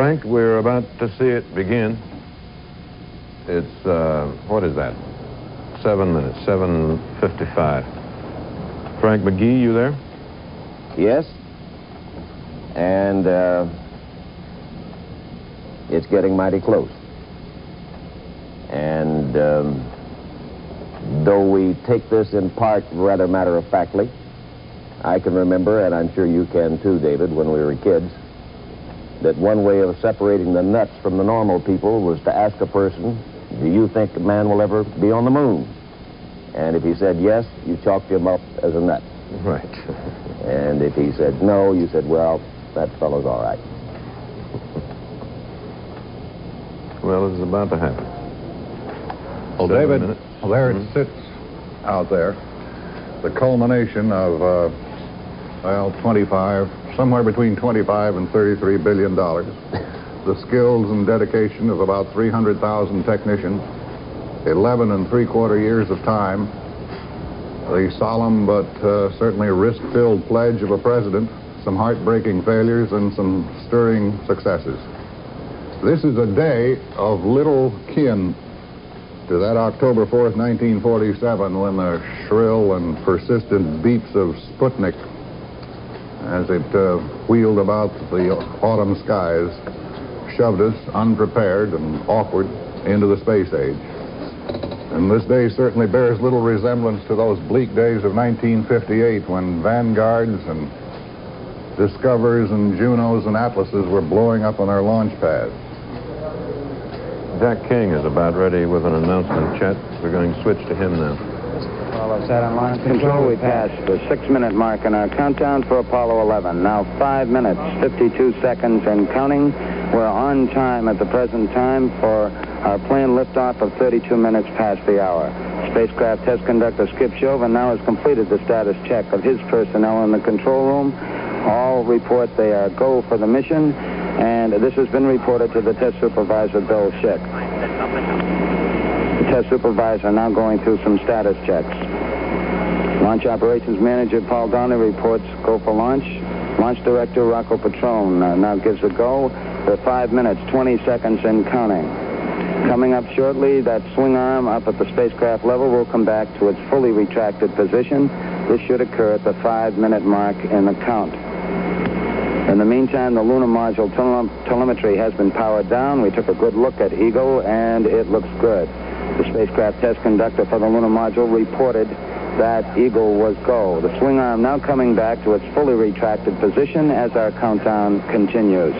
Frank, we're about to see it begin. It's, what is that? 7 minutes, 7:55. Frank McGee, you there? Yes. And it's getting mighty close. And though we take this in part rather matter-of-factly, I can remember, and I'm sure you can too, David, when we were kids, that one way of separating the nuts from the normal people was to ask a person, do you think a man will ever be on the moon? And if he said yes, you chalked him up as a nut. Right. And if he said no, you said, well, that fellow's all right. Well, it's about to happen. Well, 7 David, minutes. well, there it sits out there. The culmination of, 25, somewhere between 25 and $33 billion. The skills and dedication of about 300,000 technicians, 11 3/4 years of time, the solemn but certainly risk-filled pledge of a president, some heartbreaking failures and some stirring successes. This is a day of little kin to that October 4th, 1947, when the shrill and persistent beeps of Sputnik, as it wheeled about the autumn skies, shoved us, unprepared and awkward, into the space age. And this day certainly bears little resemblance to those bleak days of 1958, when Vanguards and Discoverers and Junos and Atlases were blowing up on their launch pads. Jack King is about ready with an announcement, Chet. We're going to switch to him now. Apollo set on launch control. We passed the 6-minute mark in our countdown for Apollo 11. Now 5 minutes, 52 seconds and counting. We're on time at the present time for our planned liftoff of 32 minutes past the hour. Spacecraft test conductor Skip Chauvin now has completed the status check of his personnel in the control room. All report they are go for the mission, and this has been reported to the test supervisor, Bill Schick. The test supervisor now going through some status checks. Launch operations manager Paul Donnelly reports go for launch. Launch director Rocco Petrone now gives a go for 5 minutes, 20 seconds and counting. Coming up shortly, that swing arm up at the spacecraft level will come back to its fully retracted position. This should occur at the 5-minute mark in the count. In the meantime, the lunar module telemetry has been powered down. We took a good look at Eagle, and it looks good. The spacecraft test conductor for the lunar module reported that Eagle was go. The swing arm now coming back to its fully retracted position as our countdown continues.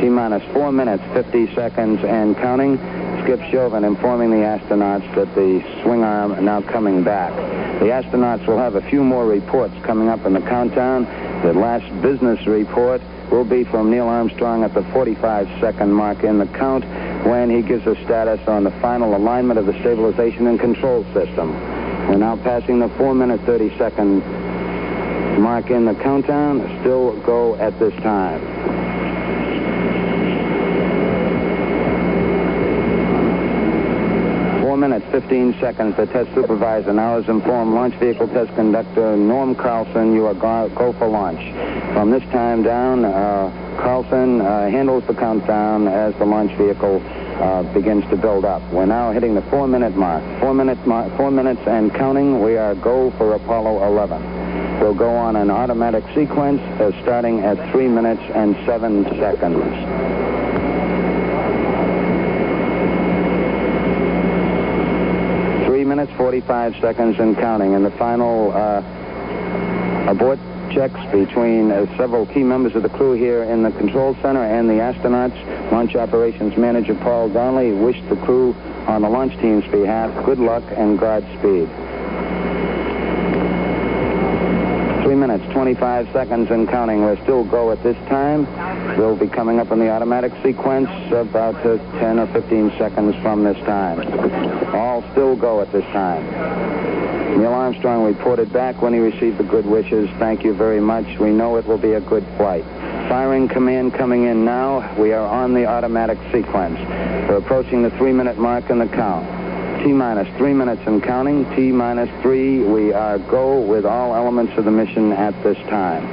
T-minus 4 minutes, 50 seconds and counting. Skip Chauvin informing the astronauts that the swing arm now coming back. The astronauts will have a few more reports coming up in the countdown. The last business report will be from Neil Armstrong at the 45-second mark in the count, when he gives a status on the final alignment of the stabilization and control system. We're now passing the 4-minute, 30-second mark in the countdown. Still go at this time. 4 minutes, 15 seconds. The test supervisor now has informed launch vehicle test conductor Norm Carlson you are go for launch. From this time down, Carlson handles the countdown as the launch vehicle begins to build up. We're now hitting the 4-minute mark. 4 minutes and counting. We are go for Apollo 11. We'll go on an automatic sequence starting at 3 minutes and 7 seconds. 3 minutes, 45 seconds and counting. And the final abort checks between several key members of the crew here in the control center and the astronauts. Launch operations manager Paul Donnelly wished the crew on the launch team's behalf good luck and Godspeed. 3 minutes, 25 seconds and counting. We're still go at this time. We'll be coming up in the automatic sequence about 10 or 15 seconds from this time. All still go at this time. Neil Armstrong reported back when he received the good wishes. Thank you very much. We know it will be a good flight. Firing command coming in now. We are on the automatic sequence. We're approaching the 3-minute mark in the count. T-minus 3 minutes and counting. T-minus 3. We are go with all elements of the mission at this time.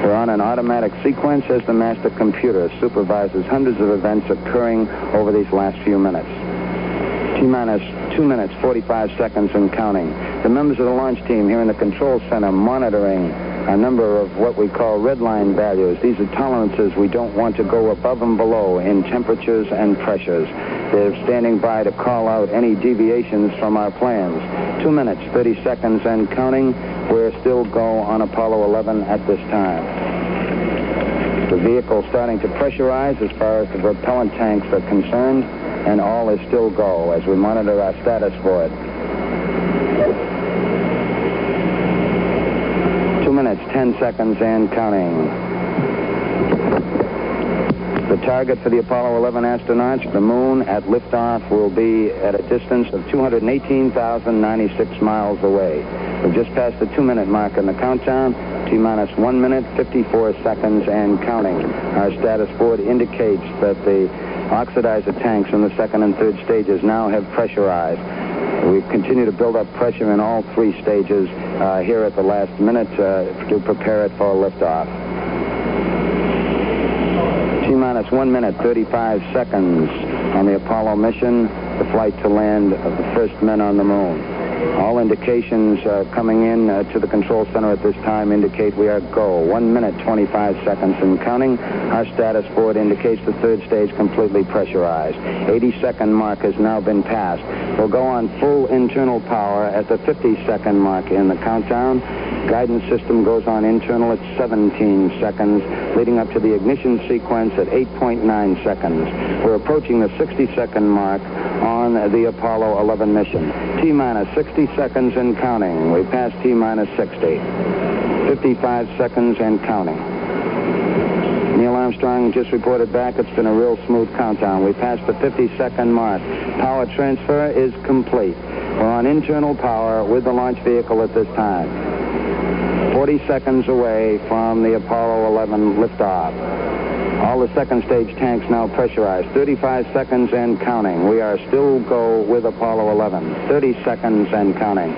We're on an automatic sequence as the master computer supervises hundreds of events occurring over these last few minutes. T-minus 2 minutes, 45 seconds and counting. The members of the launch team here in the control center monitoring a number of what we call red line values. These are tolerances we don't want to go above and below in temperatures and pressures. They're standing by to call out any deviations from our plans. 2 minutes, 30 seconds and counting. We're still go on Apollo 11 at this time. The vehicle starting to pressurize as far as the propellant tanks are concerned, and all is still go as we monitor our status for it. 2 minutes, 10 seconds and counting. The target for the Apollo 11 astronauts, the moon at liftoff, will be at a distance of 218,096 miles away. We've just passed the 2 minute mark in the countdown. T-minus 1 minute, 54 seconds and counting. Our status board indicates that the oxidizer tanks in the second and third stages now have pressurized. We continue to build up pressure in all three stages here at the last minute to prepare it for liftoff. T-minus 1 minute, 35 seconds on the Apollo mission, the flight to land of the first men on the moon. All indications coming in to the control center at this time indicate we are go. 1 minute, 25 seconds and counting. Our status board indicates the third stage completely pressurized. 80-second mark has now been passed. We'll go on full internal power at the 50-second mark in the countdown. Guidance system goes on internal at 17 seconds, leading up to the ignition sequence at 8.9 seconds. We're approaching the 60-second mark on the Apollo 11 mission. T-minus 60 seconds and counting. We passed T-minus 60. 55 seconds and counting. Neil Armstrong just reported back it's been a real smooth countdown. We passed the 50-second mark. Power transfer is complete. We're on internal power with the launch vehicle at this time. 40 seconds away from the Apollo 11 liftoff. All the second stage tanks now pressurized. 35 seconds and counting. We are still go with Apollo 11. 30 seconds and counting.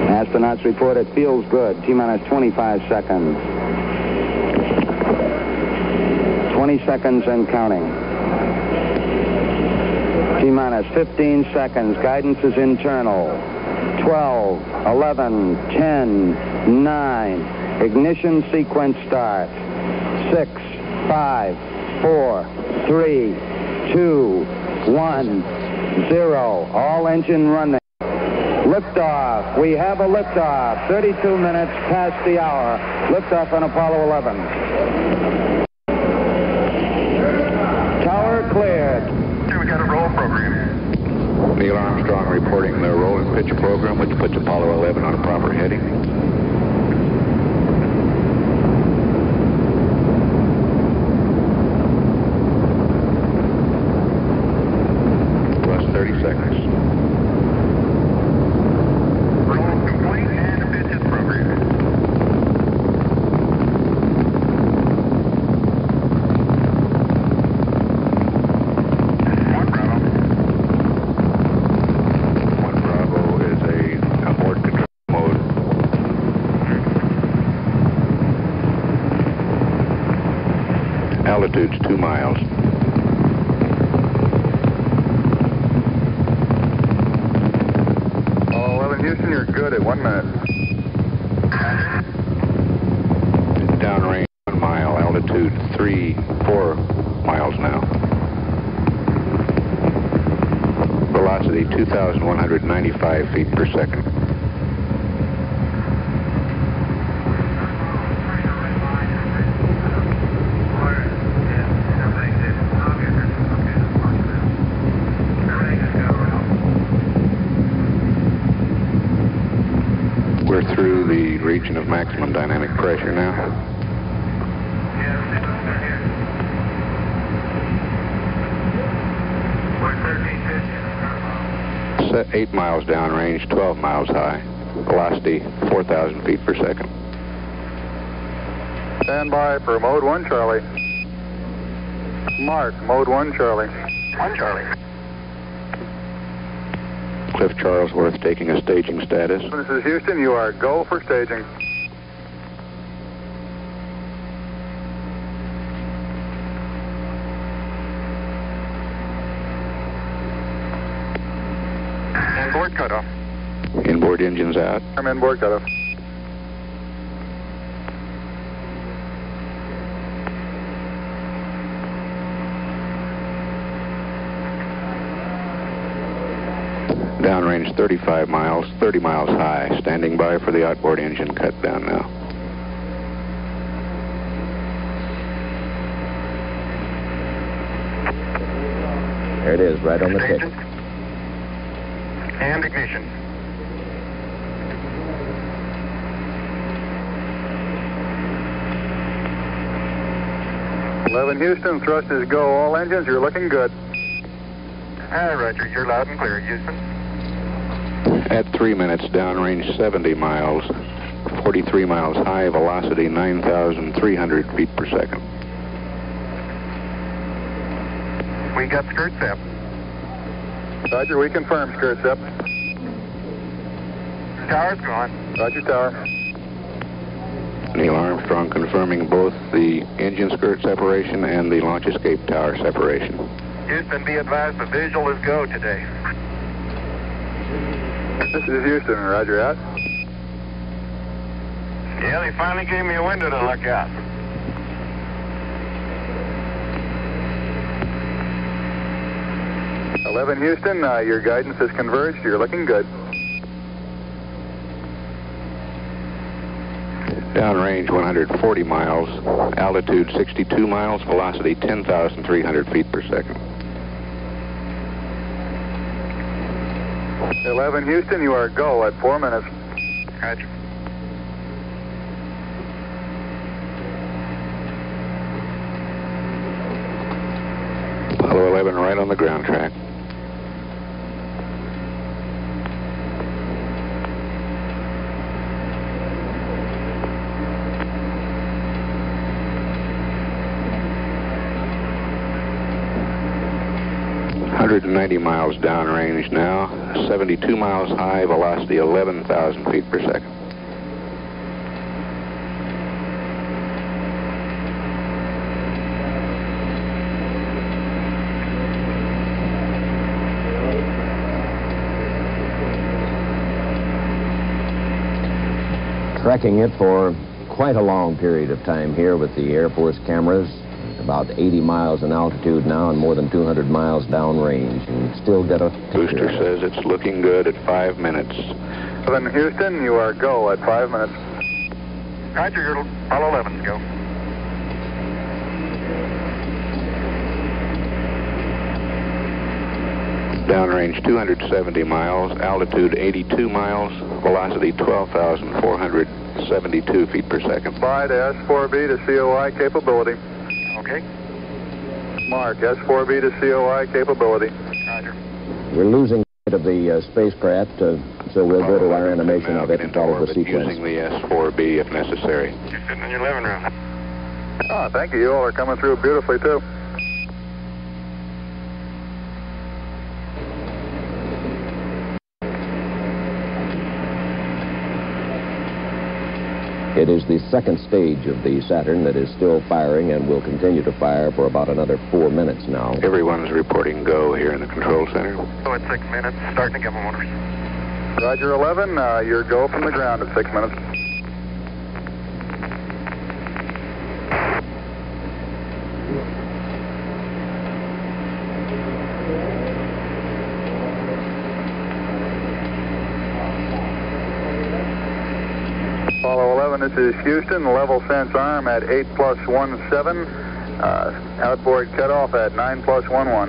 Astronauts report it feels good. T-minus 25 seconds. 20 seconds and counting. T-minus 15 seconds. Guidance is internal. 12, 11, 10, 9. Ignition sequence start. 6, 5, 4, 3, 2, 1, 0. All engine running. Liftoff. We have a liftoff. 32 minutes past the hour. Liftoff on Apollo 11. Tower cleared. We got a roll program. Neil Armstrong reporting the roll and pitch program, which puts Apollo 11 on a proper heading. Plus 30 seconds. Roll complete and pitches program. Altitude's 2 miles. Apollo 11 Houston, you're good at 1 minute. Downrange 1 mile. Altitude 4 miles now. Velocity 2,195 feet per second. We're through the region of maximum dynamic pressure now. Set 8 miles downrange, 12 miles high. Velocity 4,000 feet per second. Stand by for mode 1 Charlie. Mark, mode 1 Charlie. 1 Charlie. Cliff Charlesworth taking a staging status. This is Houston, you are go for staging. Inboard cutoff. Inboard engines out. I'm inboard cutoff. Downrange 35 miles, 30 miles high. Standing by for the outboard engine cut down now. There it is, right on the tick. Station. And ignition. Houston, thrust is go. All engines, you're looking good. Hi, Roger. You're loud and clear, Houston. At 3 minutes, downrange 70 miles, 43 miles high, velocity 9,300 feet per second. We got skirt step. Roger, we confirm, skirt step. Tower's gone. Roger, tower. Neil Armstrong confirming both the engine skirt separation and the launch escape tower separation. Houston, be advised the visual is go today. This is Houston, Roger, out. Yeah, they finally gave me a window to look out. Houston, your guidance has converged. You're looking good. Downrange 140 miles, altitude 62 miles, velocity 10,300 feet per second. 11 Houston, you are go at 4 minutes. Roger. Apollo 11 right on the ground track. .190 miles downrange now, 72 miles high, velocity 11,000 feet per second. Tracking it for quite a long period of time here with the Air Force cameras. About 80 miles in altitude now and more than 200 miles downrange, and still get a picture. Booster says it's looking good at 5 minutes. 11 Houston, you are go at 5 minutes. Roger, your Apollo 11's go. Downrange 270 miles, altitude 82 miles, velocity 12,472 feet per second. Fly to S4B to COI capability. Okay. Mark, S4B to COI capability. Roger. We're losing sight of the spacecraft, so we'll go to our animation of it and follow the sequence. Using the S4B if necessary. You're sitting in your living room. Oh, thank you. You all are coming through beautifully, too. It is the second stage of the Saturn that is still firing and will continue to fire for about another 4 minutes now. Everyone's reporting go here in the control center. So at 6 minutes, starting to give them orders. Roger, 11, your go from the ground at 6 minutes. Apollo 11, this is Houston, level sense arm at 8+17, outboard cutoff at 9+11.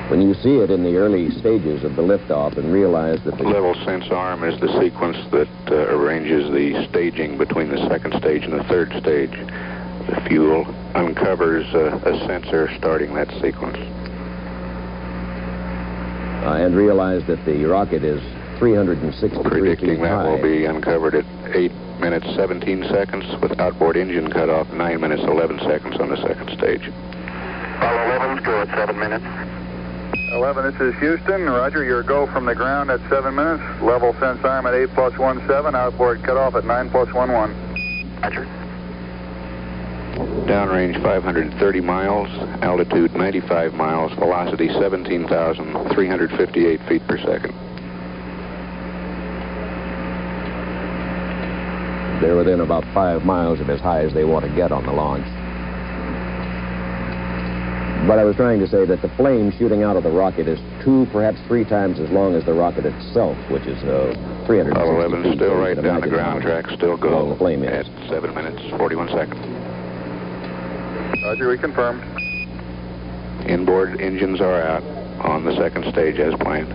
When you see it in the early stages of the liftoff and realize that the Level sense arm is the sequence that arranges the staging between the second stage and the third stage. The fuel uncovers a sensor starting that sequence. and realize that the rocket is 363 Predicting feet that high. will be uncovered at 8 minutes 17 seconds with outboard engine cut off 9 minutes 11 seconds on the second stage. Apollo 11's go at 7 minutes. 11, this is Houston. Roger, your go from the ground at 7 minutes. Level sense arm at 8+17. Outboard cutoff at 9+11. Roger. Downrange 530 miles, altitude 95 miles, velocity 17,358 feet per second. They're within about 5 miles of as high as they want to get on the launch. But I was trying to say that the flame shooting out of the rocket is 2, perhaps 3 times as long as the rocket itself, which is 360 Apollo 11 feet. still So you right can down the imagine ground how track, still go long the flame is. at 7 minutes, 41 seconds. Roger, we confirmed. Inboard engines are out on the second stage as planned.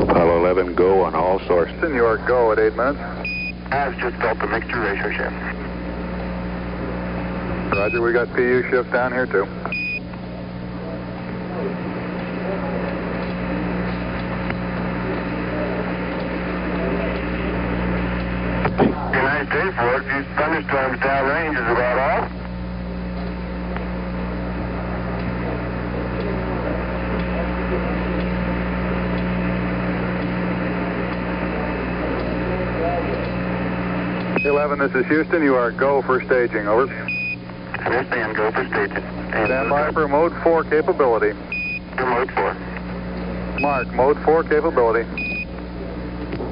Apollo 11, go on all sources. New York, go at 8 minutes. I've just built the mixture ratio shift. Roger, we got PU shift down here too. United States for it. These thunderstorms downrange is about all. This is Houston. You are go for staging. Over. Understand. Go for staging. Stand by for mode 4 capability. For mode 4. Mark, mode 4 capability.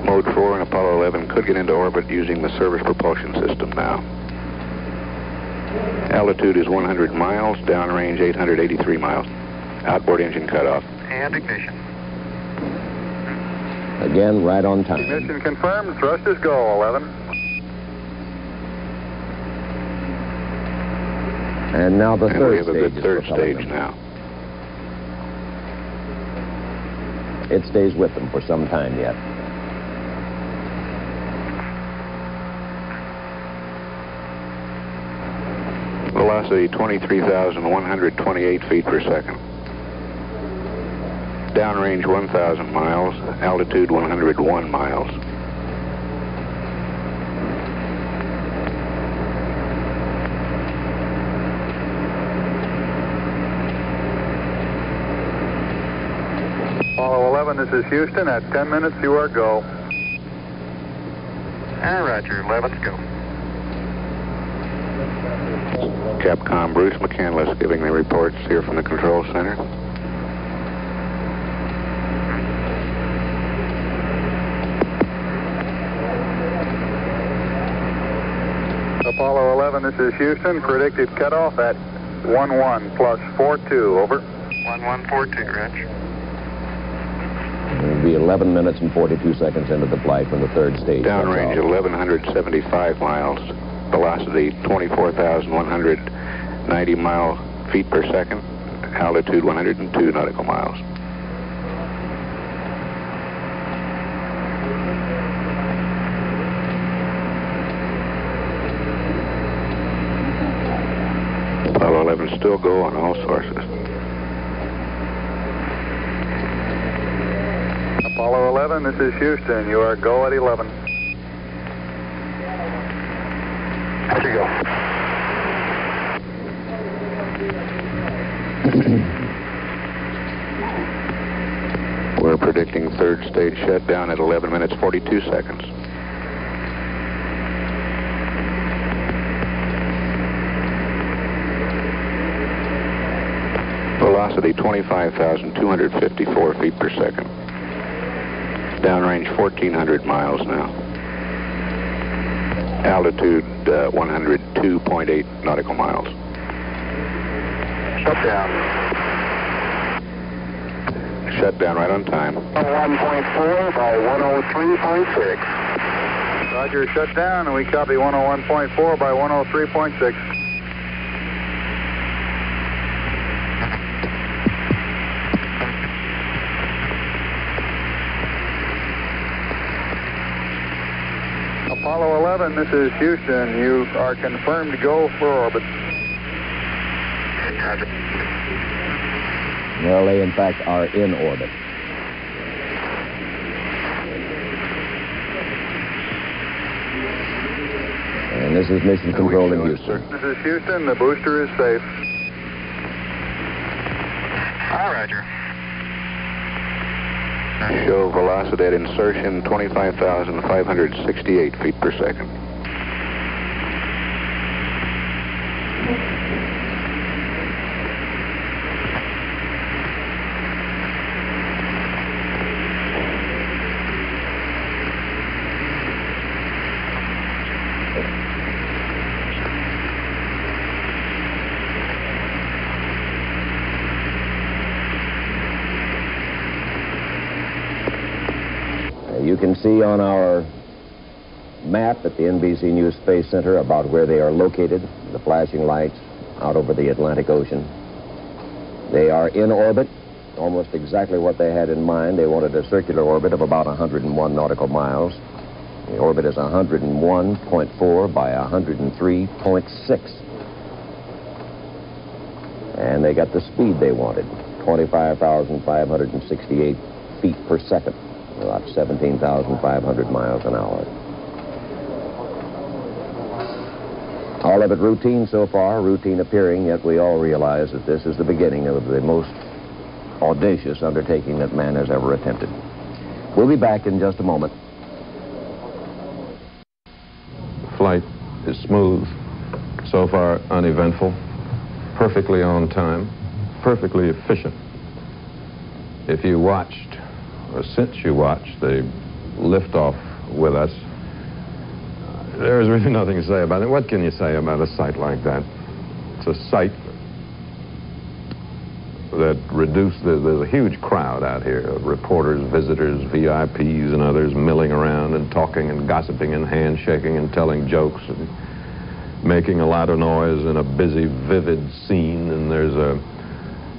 Mode 4 and Apollo 11 could get into orbit using the service propulsion system now. Altitude is 100 miles, downrange 883 miles. Outboard engine cutoff. And ignition. Again, right on time. Ignition confirmed. Thrusters go, 11. And now the And we third have a stage good is third propelling stage them. now. It stays with them for some time yet. Velocity 23,128 feet per second. Downrange 1,000 miles, altitude 101 miles. Apollo 11, this is Houston. At 10 minutes, you are go. Roger. 11's go. Capcom Bruce McCandless giving the reports here from the control center. Apollo 11, this is Houston. Predicted cutoff at 11 plus 42. Over. 1142, Rich. It'll be 11 minutes and 42 seconds into the flight when the third stage comes Downrange off. 1,175 miles. Velocity 24,190 feet per second. Altitude 102 nautical miles. Apollo 11 still go on all sources. Apollo 11, this is Houston. You are go at 11. There you go. We're predicting third stage shutdown at 11 minutes 42 seconds. Velocity 25,254 feet per second. Downrange 1,400 miles now. Altitude 102.8 nautical miles. Shut down. Shut down right on time. 1.4 by 103.6. Roger, shut down, and we copy 101.4 by 103.6. Apollo 11, this is Houston. You are confirmed to go for orbit. Well, they, in fact, are in orbit. And this is Mission Control in Houston. This is Houston. The booster is safe. All Roger. Show velocity at insertion 25,568 feet per second. You can see on our map at the NBC News Space Center about where they are located, the flashing lights out over the Atlantic Ocean. They are in orbit, almost exactly what they had in mind. They wanted a circular orbit of about 101 nautical miles. The orbit is 101.4 by 103.6. And they got the speed they wanted, 25,568 feet per second. About 17,500 miles an hour. All of it routine so far, routine appearing, yet we all realize that this is the beginning of the most audacious undertaking that man has ever attempted. We'll be back in just a moment. Flight is smooth, so far uneventful, perfectly on time, perfectly efficient. If you watched, or since you watched the liftoff with us, there's really nothing to say about it. What can you say about a sight like that? It's a sight that there's a huge crowd out here of reporters, visitors, VIPs, and others milling around and talking and gossiping and handshaking and telling jokes and making a lot of noise in a busy, vivid scene. And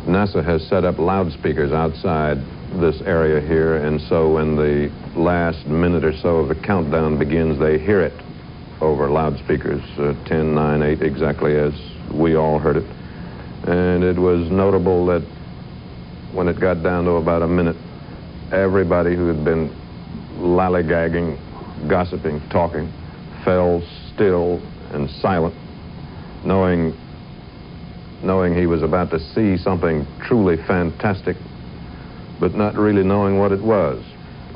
NASA has set up loudspeakers outside this area here, and so when the last minute or so of the countdown begins, they hear it over loudspeakers, 10, 9, 8, exactly as we all heard it. And it was notable that when it got down to about a minute, everybody who had been lollygagging, gossiping, talking, fell still and silent, knowing he was about to see something truly fantastic, but not really knowing what it was.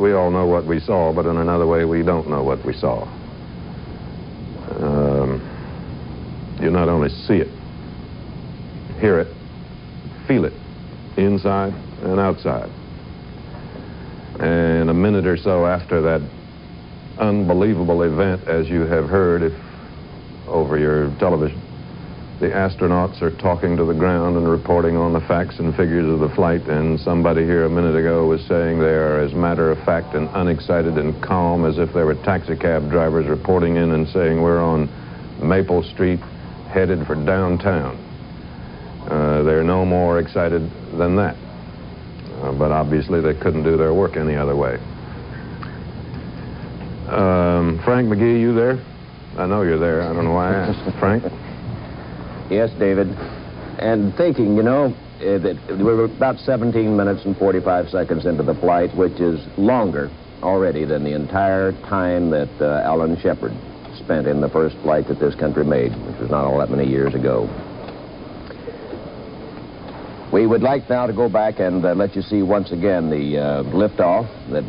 We all know what we saw, but in another way, we don't know what we saw. You not only see it, hear it, feel it, inside and outside. And a minute or so after that unbelievable event, as you have heard over your television, the astronauts are talking to the ground and reporting on the facts and figures of the flight, and somebody here a minute ago was saying they are as matter of fact and unexcited and calm as if they were taxi cab drivers reporting in and saying we're on Maple Street headed for downtown. They're no more excited than that. But obviously they couldn't do their work any other way. Frank McGee, you there? I know you're there. I don't know why I asked. Frank? Yes, David. And thinking, that we were about 17 minutes and 45 seconds into the flight, which is longer already than the entire time that Alan Shepard spent in the first flight that this country made, which was not all that many years ago. We would like now to go back and let you see once again the liftoff that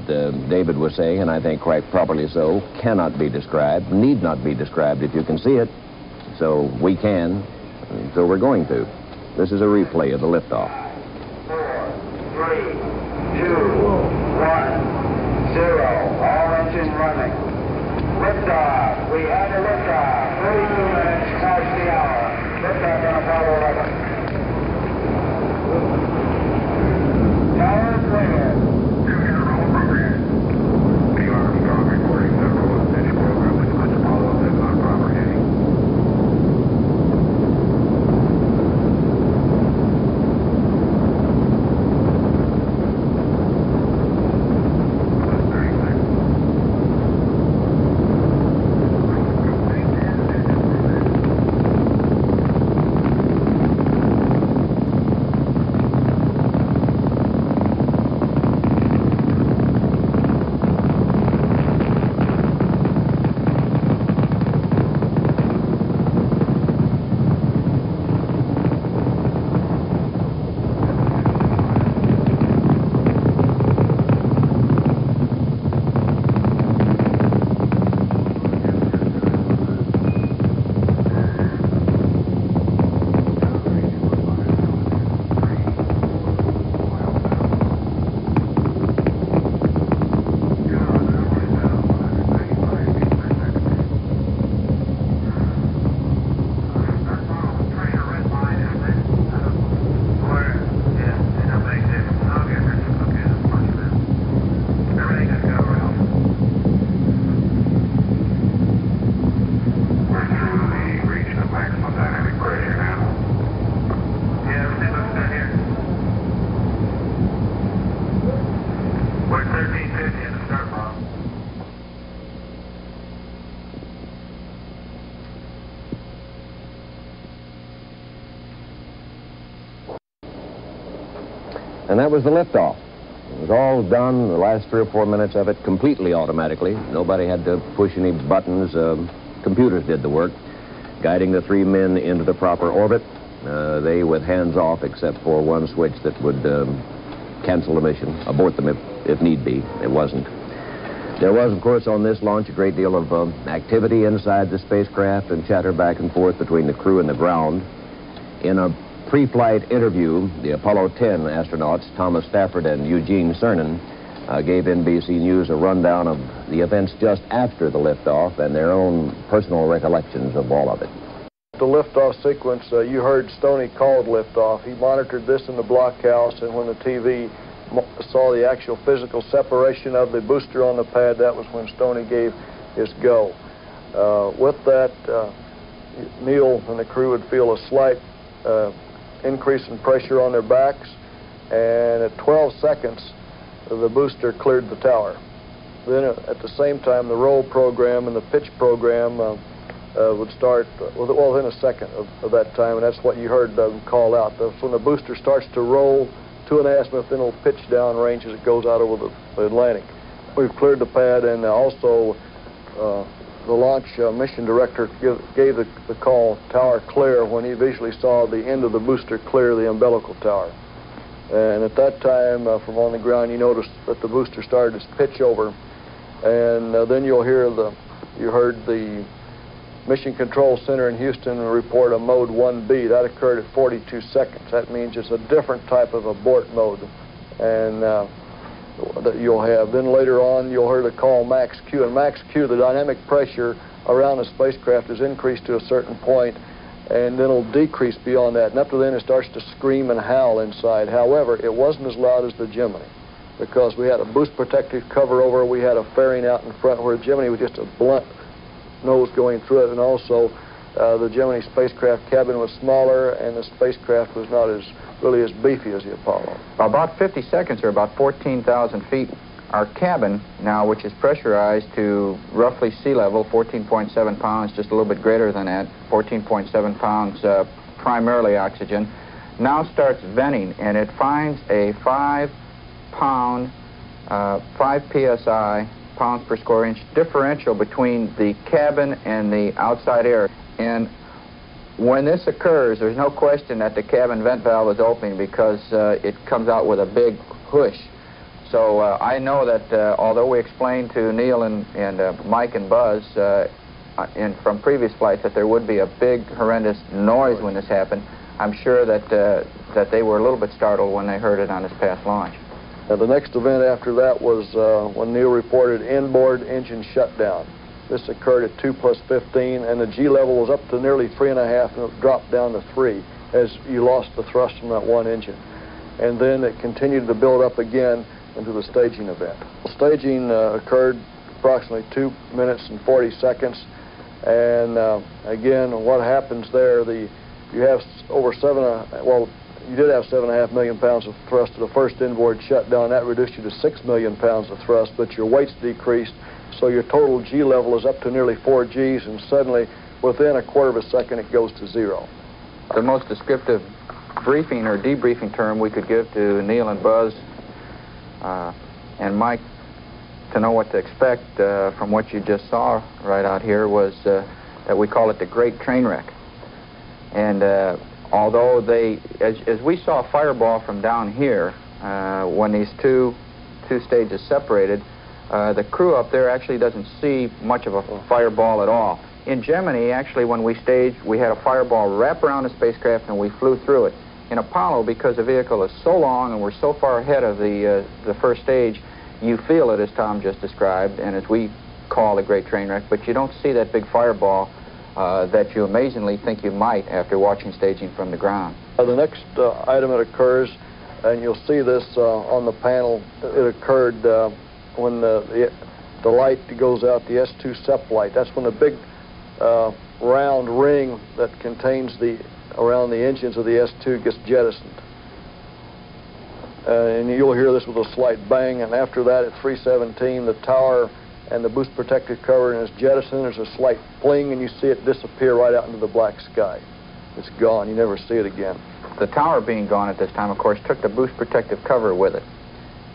David was saying, and I think quite properly so, cannot be described, need not be described if you can see it. So we can, so we're going to. This is a replay of the liftoff. 4, 3, 2, 1, 0. All engines running. Liftoff. We had a liftoff. 32 minutes past the hour. Liftoff on Apollo 11. Tower clear. The Armstrong recording the road this program with Apollo 11 on proper heading. And that was the liftoff. It was all done, the last 3 or 4 minutes of it, completely automatically. Nobody had to push any buttons. Computers did the work, guiding the 3 men into the proper orbit. They with hands off, except for one switch that would cancel the mission, abort them if need be. It wasn't. There was, of course, on this launch a great deal of activity inside the spacecraft and chatter back and forth between the crew and the ground. In a pre-flight interview, the Apollo 10 astronauts, Thomas Stafford and Eugene Cernan, gave NBC News a rundown of the events just after the liftoff and their own personal recollections of all of it. The liftoff sequence, you heard Stoney called liftoff. He monitored this in the blockhouse, and when the TV saw the actual physical separation of the booster on the pad, that was when Stoney gave his go. With that, Neil and the crew would feel a slight increase in pressure on their backs, and at 12 seconds, the booster cleared the tower. Then at the same time, the roll program and the pitch program would start within a second of that time, and that's what you heard them call out. That's when the booster starts to roll 2.5 minutes, then it'll pitch down range as it goes out over the Atlantic. We've cleared the pad, and also the launch mission director gave the call tower clear when he visually saw the end of the booster clear the umbilical tower. And at that time, from on the ground, you noticed that the booster started to pitch over, and then you heard the Mission Control Center in Houston report a mode 1B. That occurred at 42 seconds. That means it's a different type of abort mode, and that you'll have. Then later on, you'll hear the call max Q. And max Q, the dynamic pressure around the spacecraft is increased to a certain point, and then it'll decrease beyond that. And up to then, it starts to scream and howl inside. However, it wasn't as loud as the Gemini, because we had a boost protective cover over. We had a fairing out in front, where Gemini was just a blunt nose going through it, and also the Gemini spacecraft cabin was smaller, and the spacecraft was not really as beefy as the Apollo. About 50 seconds, or about 14,000 feet. Our cabin now, which is pressurized to roughly sea level, 14.7 pounds, just a little bit greater than that, 14.7 pounds, primarily oxygen, now starts venting, and it finds a 5 psi, pounds per square inch differential between the cabin and the outside air. And when this occurs, there's no question that the cabin vent valve is opening, because it comes out with a big whoosh. So I know that although we explained to Neil and Mike and Buzz from previous flights that there would be a big, horrendous noise when this happened, I'm sure that they were a little bit startled when they heard it on this past launch. And the next event after that was when Neil reported inboard engine shutdown. This occurred at 2 + 15, and the G level was up to nearly 3.5, and it dropped down to 3 as you lost the thrust from that one engine. And then it continued to build up again into the staging event. Staging occurred approximately 2 minutes and 40 seconds, and again, what happens there, you have over you did have 7.5 million pounds of thrust to the first inboard shutdown. That reduced you to 6 million pounds of thrust, but your weight's decreased, so your total G level is up to nearly 4 Gs, and suddenly, within a quarter of a second, it goes to 0. The most descriptive briefing or debriefing term we could give to Neil and Buzz and Mike to know what to expect from what you just saw right out here was that we call it the Great Train Wreck. And although as we saw a fireball from down here, when these two stages separated, the crew up there actually doesn't see much of a fireball at all. In Gemini, actually, when we staged, we had a fireball wrap around the spacecraft and we flew through it. In Apollo, because the vehicle is so long and we're so far ahead of the first stage, you feel it, as Tom just described, and as we call the Great Train Wreck, but you don't see that big fireball that you amazingly think you might after watching staging from the ground. The next item that occurs, and you'll see this on the panel, it occurred when the light goes out, the S2 SEP light. That's when the big round ring that contains around the engines of the S2 gets jettisoned. And you'll hear this with a slight bang, and after that at 3:17, the tower and the boost protective cover is jettisoned. There's a slight fling, and you see it disappear right out into the black sky. it's gone. You never see it again. The tower being gone at this time, of course, took the boost protective cover with it.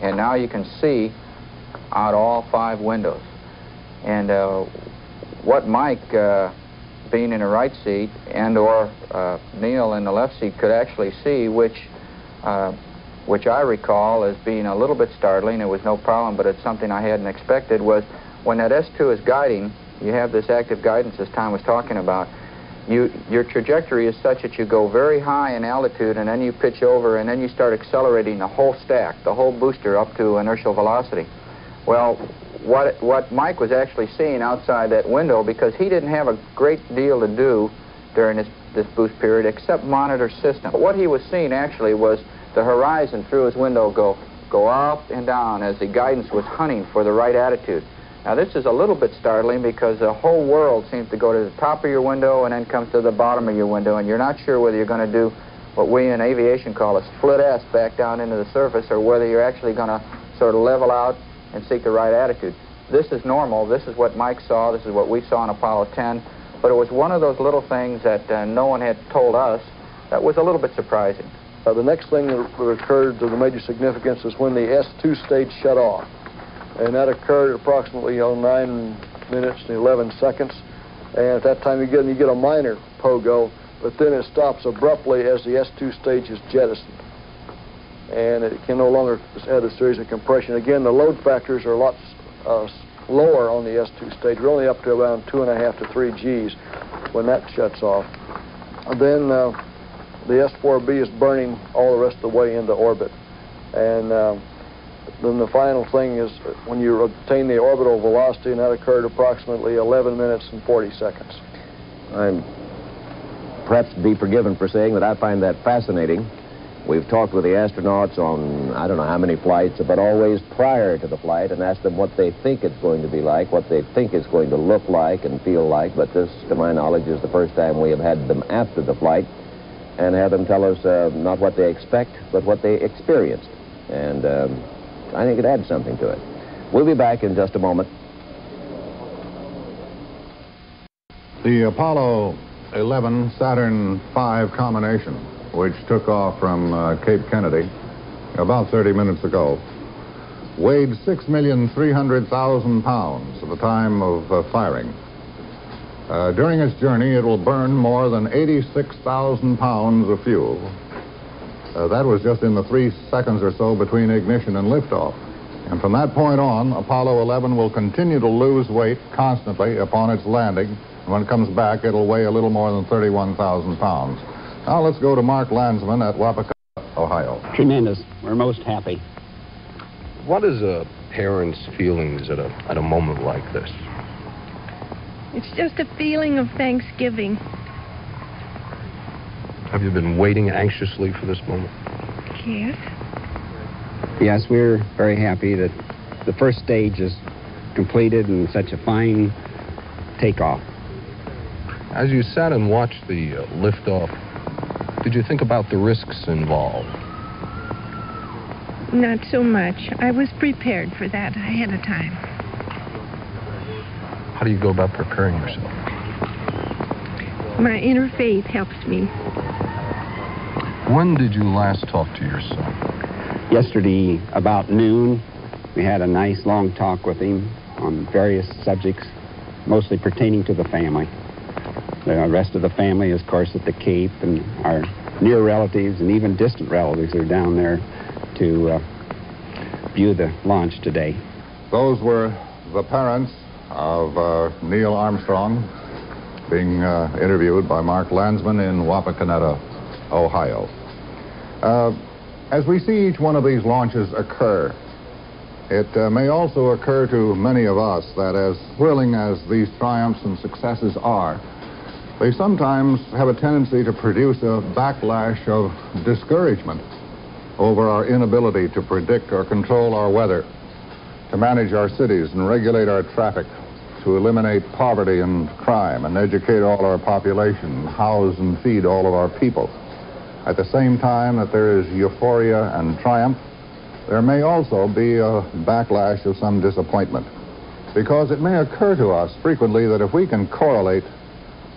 And now you can see out all 5 windows. And what Mike, being in the right seat, and or Neil in the left seat could actually see, which I recall as being a little bit startling, it was no problem, but it's something I hadn't expected, was when that S2 is guiding, you have this active guidance as Tom was talking about, your trajectory is such that you go very high in altitude and then you pitch over and then you start accelerating the whole stack, the whole booster up to inertial velocity. Well, what Mike was actually seeing outside that window, because he didn't have a great deal to do during this boost period except monitor system. What he was seeing actually was the horizon through his window go up and down as the guidance was hunting for the right attitude. Now this is a little bit startling because the whole world seems to go to the top of your window and then comes to the bottom of your window, and you're not sure whether you're going to do what we in aviation call a split S back down into the surface, or whether you're actually going to sort of level out and seek the right attitude. This is normal. This is what Mike saw. This is what we saw in Apollo 10. But it was one of those little things that no one had told us that was a little bit surprising. The next thing that occurred of the major significance is when the S2 stage shut off. And that occurred approximately 9 minutes and 11 seconds. And at that time you get a minor pogo, but then it stops abruptly as the S2 stage is jettisoned. And it can no longer add a series of compression. Again, the load factors are a lot lower on the S2 stage. We're only up to around 2.5 to 3 Gs when that shuts off. And then the S4B is burning all the rest of the way into orbit. And then the final thing is when you obtain the orbital velocity, and that occurred approximately 11 minutes and 40 seconds. I'm perhaps be forgiven for saying that I find that fascinating. We've talked with the astronauts on I don't know how many flights, but always prior to the flight, and asked them what they think it's going to be like, what they think it's going to look like and feel like. But this, to my knowledge, is the first time we have had them after the flight and have them tell us not what they expect, but what they experienced. And I think it adds something to it. We'll be back in just a moment. The Apollo 11 Saturn V combination, which took off from Cape Kennedy about 30 minutes ago, weighed 6,300,000 pounds at the time of firing. During its journey, it will burn more than 86,000 pounds of fuel. That was just in the 3 seconds or so between ignition and liftoff. And from that point on, Apollo 11 will continue to lose weight constantly upon its landing. When it comes back, it'll weigh a little more than 31,000 pounds. Now let's go to Mark Landsman at Wapakoneta, Ohio. Tremendous. We're most happy. What is a parent's feelings at a moment like this? It's just a feeling of Thanksgiving. Have you been waiting anxiously for this moment? Yes. Yes, we're very happy that the first stage is completed and such a fine takeoff. As you sat and watched the liftoff, did you think about the risks involved? Not so much. I was prepared for that ahead of time. How do you go about preparing yourself? My inner faith helps me. When did you last talk to your son? Yesterday, about noon, we had a nice long talk with him on various subjects, mostly pertaining to the family. The rest of the family is, of course, at the Cape, and our near relatives and even distant relatives are down there to view the launch today. Those were the parents of Neil Armstrong being interviewed by Mark Landsman in Wapakoneta, Ohio. As we see each one of these launches occur, it may also occur to many of us that as thrilling as these triumphs and successes are, they sometimes have a tendency to produce a backlash of discouragement over our inability to predict or control our weather, to manage our cities and regulate our traffic, to eliminate poverty and crime and educate all our population, house and feed all of our people. At the same time that there is euphoria and triumph, there may also be a backlash of some disappointment, because it may occur to us frequently that if we can correlate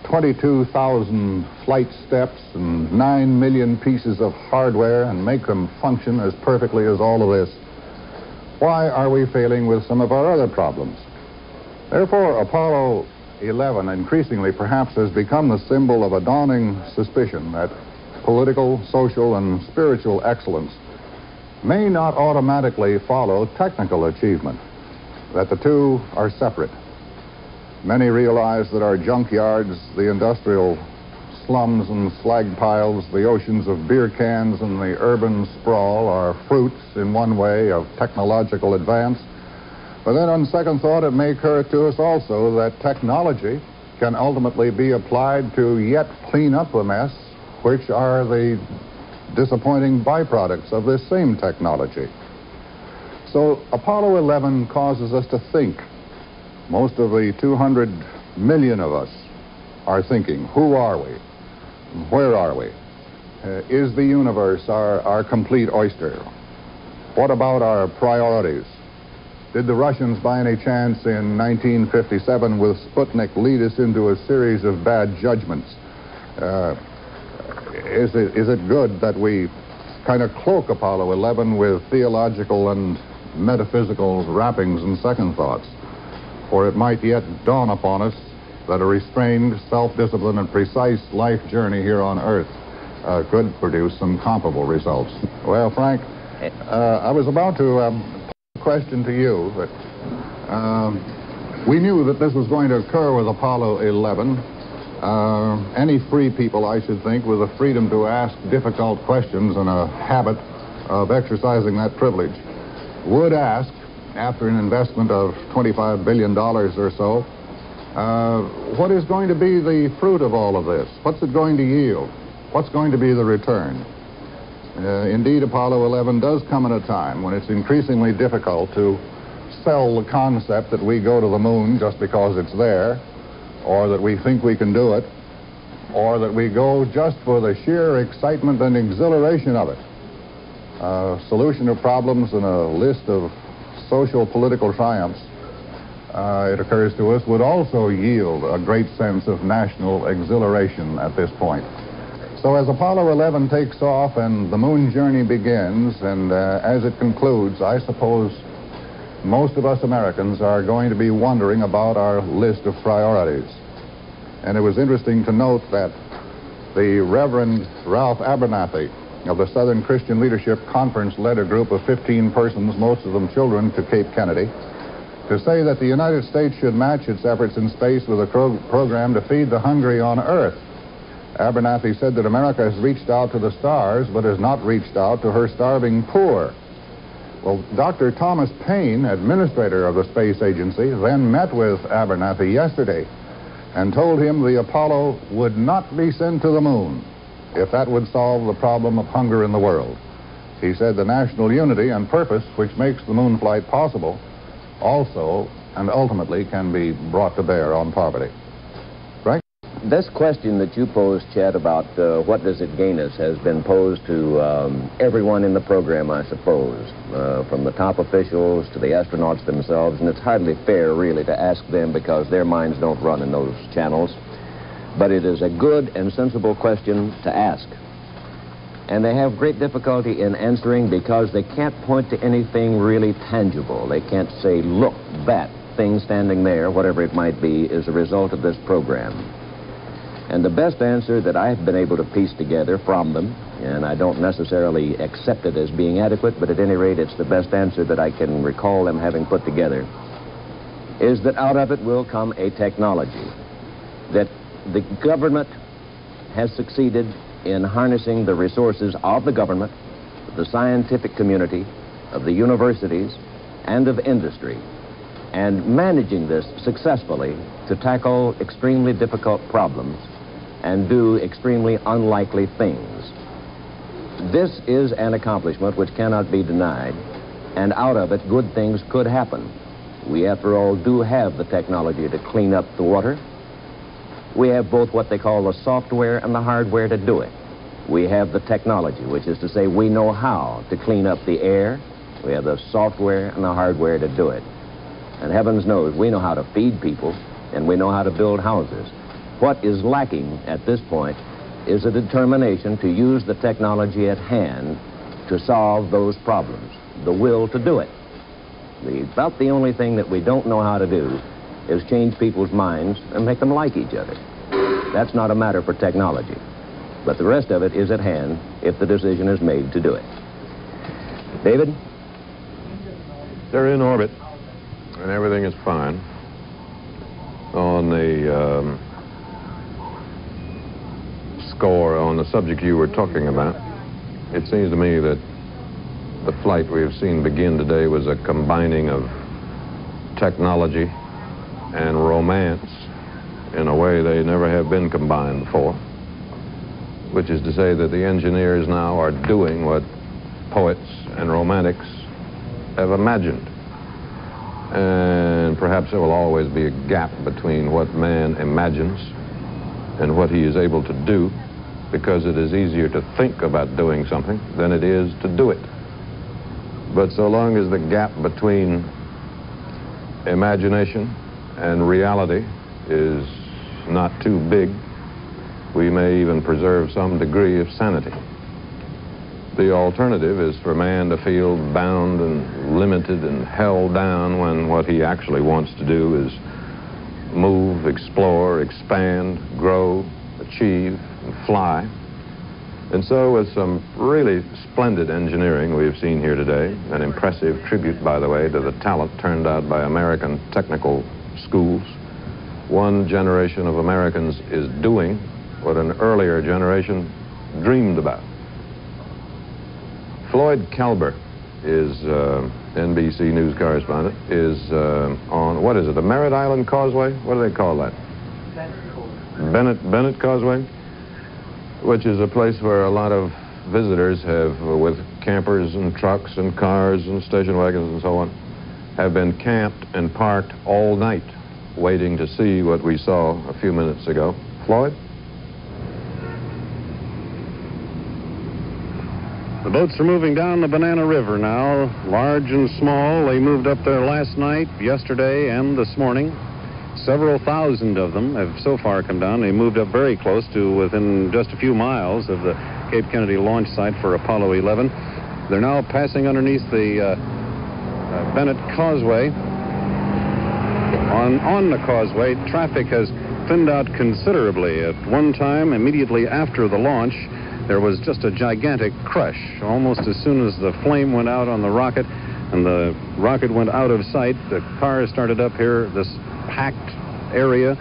22,000 flight steps and 9 million pieces of hardware and make them function as perfectly as all of this, why are we failing with some of our other problems? Therefore, Apollo 11 increasingly perhaps has become the symbol of a dawning suspicion that political, social, and spiritual excellence may not automatically follow technical achievement, that the two are separate. Many realize that our junkyards, the industrial slums and slag piles, the oceans of beer cans, and the urban sprawl are fruits, in one way, of technological advance. But then on second thought, it may occur to us also that technology can ultimately be applied to yet clean up the mess, which are the disappointing byproducts of this same technology. So Apollo 11 causes us to think. Most of the 200 million of us are thinking, who are we? Where are we? Is the universe our complete oyster? What about our priorities? Did the Russians, by any chance, in 1957 with Sputnik, lead us into a series of bad judgments? Is it good that we kind of cloak Apollo 11 with theological and metaphysical wrappings and second thoughts? For it might yet dawn upon us that a restrained, self-disciplined, and precise life journey here on Earth could produce some comparable results. Well, Frank, I was about to pose a question to you. That we knew that this was going to occur with Apollo 11. Any free people, I should think, with the freedom to ask difficult questions and a habit of exercising that privilege, would ask, after an investment of $25 billion or so, what is going to be the fruit of all of this? What's it going to yield? What's going to be the return? Indeed, Apollo 11 does come at a time when it's increasingly difficult to sell the concept that we go to the moon just because it's there, or that we think we can do it, or that we go just for the sheer excitement and exhilaration of it. Solution of problems and a list of social political triumphs, it occurs to us, would also yield a great sense of national exhilaration at this point. So as Apollo 11 takes off and the moon journey begins, and as it concludes, I suppose most of us Americans are going to be wondering about our list of priorities. And it was interesting to note that the Reverend Ralph Abernathy of the Southern Christian Leadership Conference led a group of 15 persons, most of them children, to Cape Kennedy, to say that the United States should match its efforts in space with a program to feed the hungry on Earth. Abernathy said that America has reached out to the stars, but has not reached out to her starving poor. Well, Dr. Thomas Paine, administrator of the space agency, then met with Abernathy yesterday and told him the Apollo would not be sent to the moon if that would solve the problem of hunger in the world. He said the national unity and purpose which makes the moon flight possible also and ultimately can be brought to bear on poverty. Frank? This question that you posed, Chet, about what does it gain us has been posed to everyone in the program, I suppose, from the top officials to the astronauts themselves, and it's hardly fair, really, to ask them because their minds don't run in those channels. But it is a good and sensible question to ask. And they have great difficulty in answering because they can't point to anything really tangible. They can't say, look, that thing standing there, whatever it might be, is a result of this program. And the best answer that I've been able to piece together from them, and I don't necessarily accept it as being adequate, but at any rate it's the best answer that I can recall them having put together, is that out of it will come a technology that the government has succeeded in harnessing the resources of the government, the scientific community, of the universities, and of industry, and managing this successfully to tackle extremely difficult problems and do extremely unlikely things. This is an accomplishment which cannot be denied, and out of it, good things could happen. We, after all, do have the technology to clean up the water. We have both what they call the software and the hardware to do it. We have the technology, which is to say we know how to clean up the air. We have the software and the hardware to do it. And heavens knows we know how to feed people, and we know how to build houses. What is lacking at this point is a determination to use the technology at hand to solve those problems, the will to do it. About the only thing that we don't know how to do is change people's minds and make them like each other. That's not a matter for technology, but the rest of it is at hand if the decision is made to do it. David? They're in orbit, and everything is fine. On the score, on the subject you were talking about, it seems to me that the flight we have seen begin today was a combining of technology and romance in a way they never have been combined before, which is to say that the engineers now are doing what poets and romantics have imagined. And perhaps there will always be a gap between what man imagines and what he is able to do, because it is easier to think about doing something than it is to do it. But so long as the gap between imagination and reality is not too big, we may even preserve some degree of sanity. The alternative is for man to feel bound and limited and held down when what he actually wants to do is move, explore, expand, grow, achieve, and fly. And so with some really splendid engineering we've seen here today, an impressive tribute, by the way, to the talent turned out by American technical schools, one generation of Americans is doing what an earlier generation dreamed about. Floyd Kalber is NBC News correspondent, is on, what is it, the Merritt Island Causeway? What do they call that? Bennett Causeway, which is a place where a lot of visitors have, with campers and trucks and cars and station wagons and so on, have been camped and parked all night waiting to see what we saw a few minutes ago. Floyd? The boats are moving down the Banana River now, large and small. They moved up there last night, yesterday, and this morning. Several thousand of them have so far come down. They moved up very close to within just a few miles of the Cape Kennedy launch site for Apollo 11. They're now passing underneath the Bennett Causeway. On the causeway, traffic has thinned out considerably. At one time, immediately after the launch, there was just a gigantic crush. Almost as soon as the flame went out on the rocket and the rocket went out of sight, the cars started up here, this packed area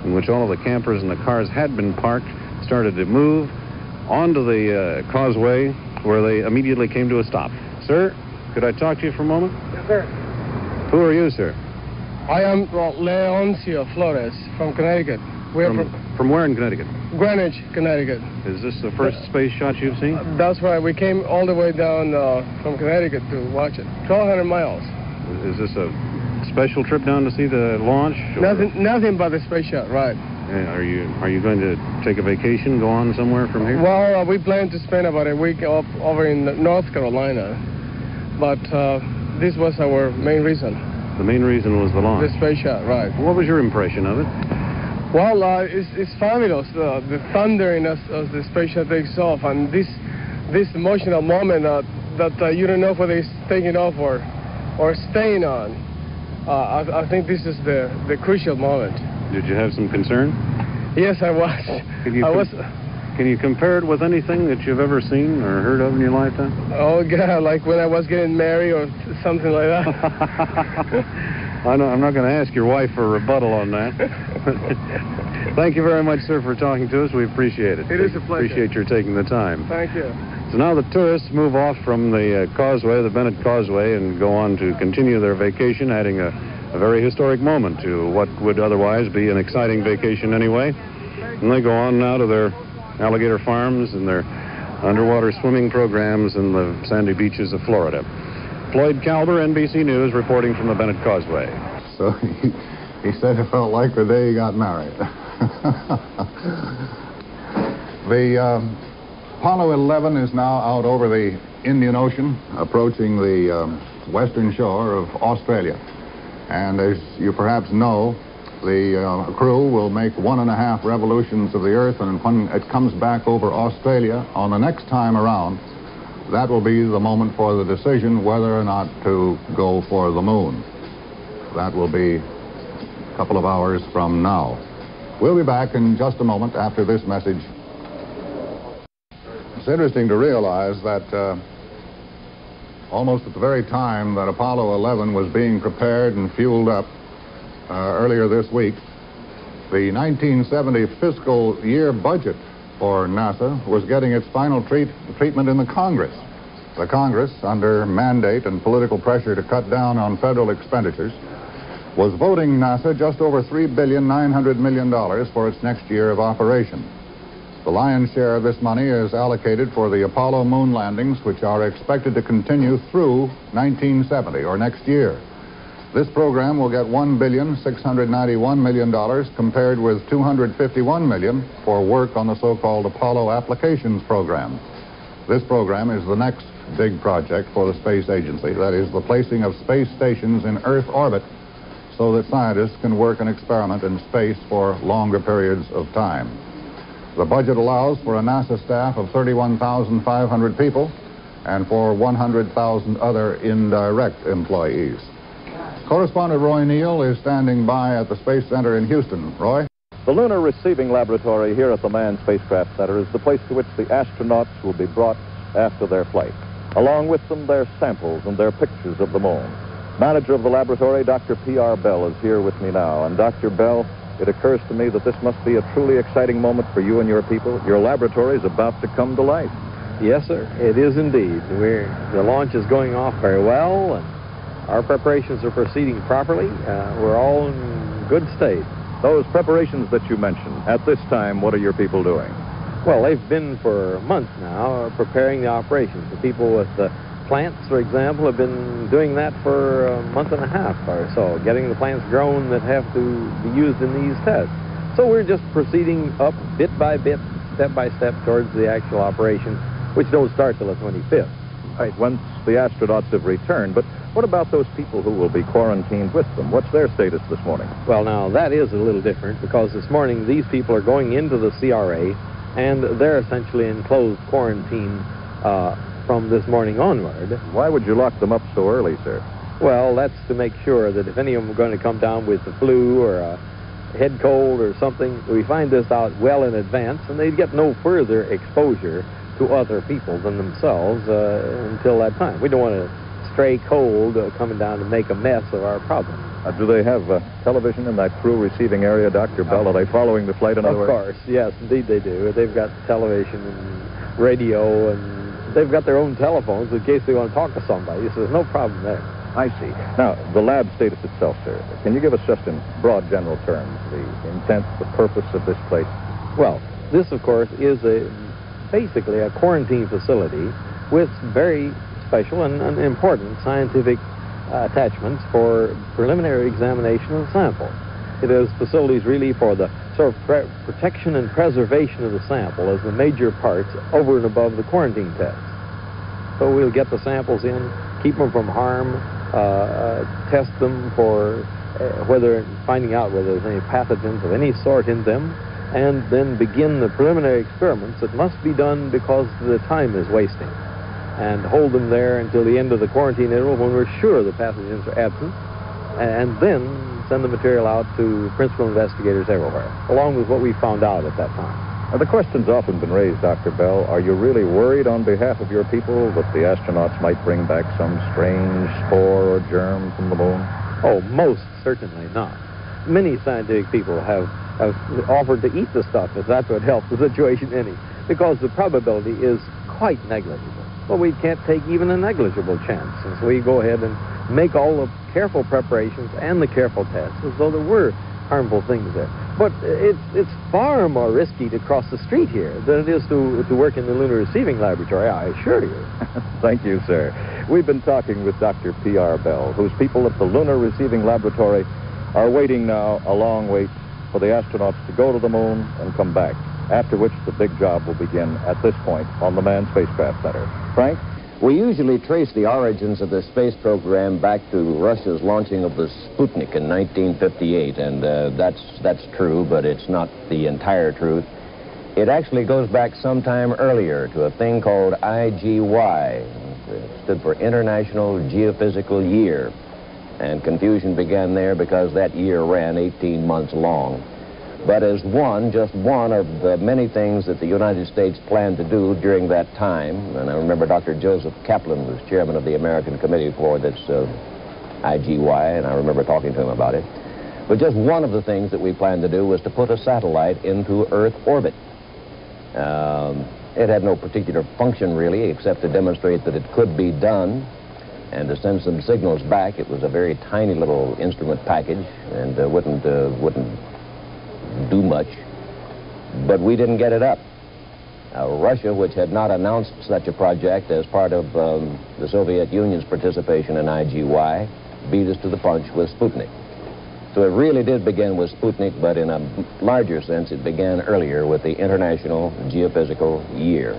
in which all of the campers and the cars had been parked, started to move onto the causeway, where they immediately came to a stop. Sir, could I talk to you for a moment? Yes, sir. Who are you, sir? I am Leoncio Flores from Connecticut. From where in Connecticut? Greenwich, Connecticut. Is this the first space shot you've seen? That's right. We came all the way down from Connecticut to watch it. 1,200 miles. Is this a special trip down to see the launch? Nothing but the space shot, right. Are you going to take a vacation, go on somewhere from here? Well, we plan to spend about a week over in North Carolina. But this was our main reason. The main reason was the launch? The space shot, right. What was your impression of it? Well, it's fabulous, the thundering as the space shot takes off, and this emotional moment that you don't know whether it's taking off or staying on. I think this is the crucial moment. Did you have some concern? Yes, I was. Can you compare it with anything that you've ever seen or heard of in your lifetime? Oh, God, like when I was getting married or something like that. I'm not going to ask your wife for a rebuttal on that. Thank you very much, sir, for talking to us. We appreciate it. It is a pleasure. Appreciate your taking the time. Thank you. So now the tourists move off from the causeway, the Bennett Causeway, and go on to continue their vacation, adding a very historic moment to what would otherwise be an exciting vacation anyway. And they go on now to their alligator farms and their underwater swimming programs in the sandy beaches of Florida. Floyd Kalber, NBC News, reporting from the Bennett Causeway. So he said it felt like the day he got married. The Apollo 11 is now out over the Indian Ocean, approaching the western shore of Australia. And as you perhaps know, The crew will make 1.5 revolutions of the Earth, and when it comes back over Australia on the next time around, that will be the moment for the decision whether or not to go for the moon. That will be a couple of hours from now. We'll be back in just a moment after this message. It's interesting to realize that almost at the very time that Apollo 11 was being prepared and fueled up earlier this week, the 1970 fiscal year budget for NASA was getting its final treatment in the Congress. The Congress, under mandate and political pressure to cut down on federal expenditures, was voting NASA just over $3.9 billion for its next year of operation. The lion's share of this money is allocated for the Apollo moon landings, which are expected to continue through 1970, or next year. This program will get $1.691 billion compared with $251 million for work on the so-called Apollo Applications Program. This program is the next big project for the space agency. That is, the placing of space stations in Earth orbit so that scientists can work and experiment in space for longer periods of time. The budget allows for a NASA staff of 31,500 people and for 100,000 other indirect employees. Correspondent Roy Neal is standing by at the Space Center in Houston. Roy? The Lunar Receiving Laboratory here at the Manned Spacecraft Center is the place to which the astronauts will be brought after their flight. Along with them, their samples and their pictures of the moon. Manager of the laboratory, Dr. P.R. Bell, is here with me now. And Dr. Bell, it occurs to me that this must be a truly exciting moment for you and your people. Your laboratory is about to come to life. Yes, sir. It is indeed. The launch is going off very well, and our preparations are proceeding properly. We're all in good state. Those preparations that you mentioned, at this time, what are your people doing? Well, they've been for months now preparing the operations. The people with the plants, for example, have been doing that for a month and a half or so, getting the plants grown that have to be used in these tests. So we're just proceeding up bit by bit, step by step towards the actual operation, which don't start till the 25th. Right, once the astronauts have returned, but what about those people who will be quarantined with them? What's their status this morning? Well, now, that is a little different because this morning these people are going into the CRA and they're essentially in closed quarantine from this morning onward. Why would you lock them up so early, sir? Well, that's to make sure that if any of them are going to come down with the flu or a head cold or something, we find this out well in advance and they get no further exposure to other people than themselves until that time. We don't want to stray cold coming down to make a mess of our problem. Do they have television in that crew receiving area, Dr. Bell? Are they following the flight in other words? Of course, yes, indeed they do. They've got television and radio, and they've got their own telephones in case they want to talk to somebody, so there's no problem there. I see. Now, the lab status itself, sir, can you give us just in broad general terms the intent, the purpose of this place? Well, this, of course, is basically a quarantine facility with very special and important scientific attachments for preliminary examination of the sample. It is facilities really for the sort of protection and preservation of the sample as the major parts over and above the quarantine tests. So we'll get the samples in, keep them from harm, test them for finding out whether there's any pathogens of any sort in them, and then begin the preliminary experiments that must be done because the time is wasting, and hold them there until the end of the quarantine interval when we're sure the pathogens are absent, and then send the material out to principal investigators everywhere, along with what we found out at that time. Now, the question's often been raised, Dr. Bell. Are you really worried on behalf of your people that the astronauts might bring back some strange spore or germ from the moon? Oh, most certainly not. Many scientific people have offered to eat the stuff if that would help the situation any, because the probability is quite negligible. But we can't take even a negligible chance, and so we go ahead and make all the careful preparations and the careful tests as though there were harmful things there. But it's far more risky to cross the street here than it is to work in the Lunar Receiving Laboratory, I assure you. Thank you, sir. We've been talking with Dr. P.R. Bell, whose people at the Lunar Receiving Laboratory are waiting now a long wait for the astronauts to go to the moon and come back, after which the big job will begin at this point on the Manned Spacecraft Center. Frank? We usually trace the origins of the space program back to Russia's launching of the Sputnik in 1958, and that's true, but it's not the entire truth. It actually goes back sometime earlier to a thing called IGY. It stood for International Geophysical Year, and confusion began there because that year ran 18 months long. But as just one of the many things that the United States planned to do during that time, and I remember Dr. Joseph Kaplan was chairman of the American Committee for this IGY, and I remember talking to him about it. But just one of the things that we planned to do was to put a satellite into Earth orbit. It had no particular function, really, except to demonstrate that it could be done and to send some signals back. It was a very tiny little instrument package and wouldn't do much, but we didn't get it up. Russia, which had not announced such a project as part of the Soviet Union's participation in IGY, beat us to the punch with Sputnik. So it really did begin with Sputnik, but in a larger sense, it began earlier with the International Geophysical Year.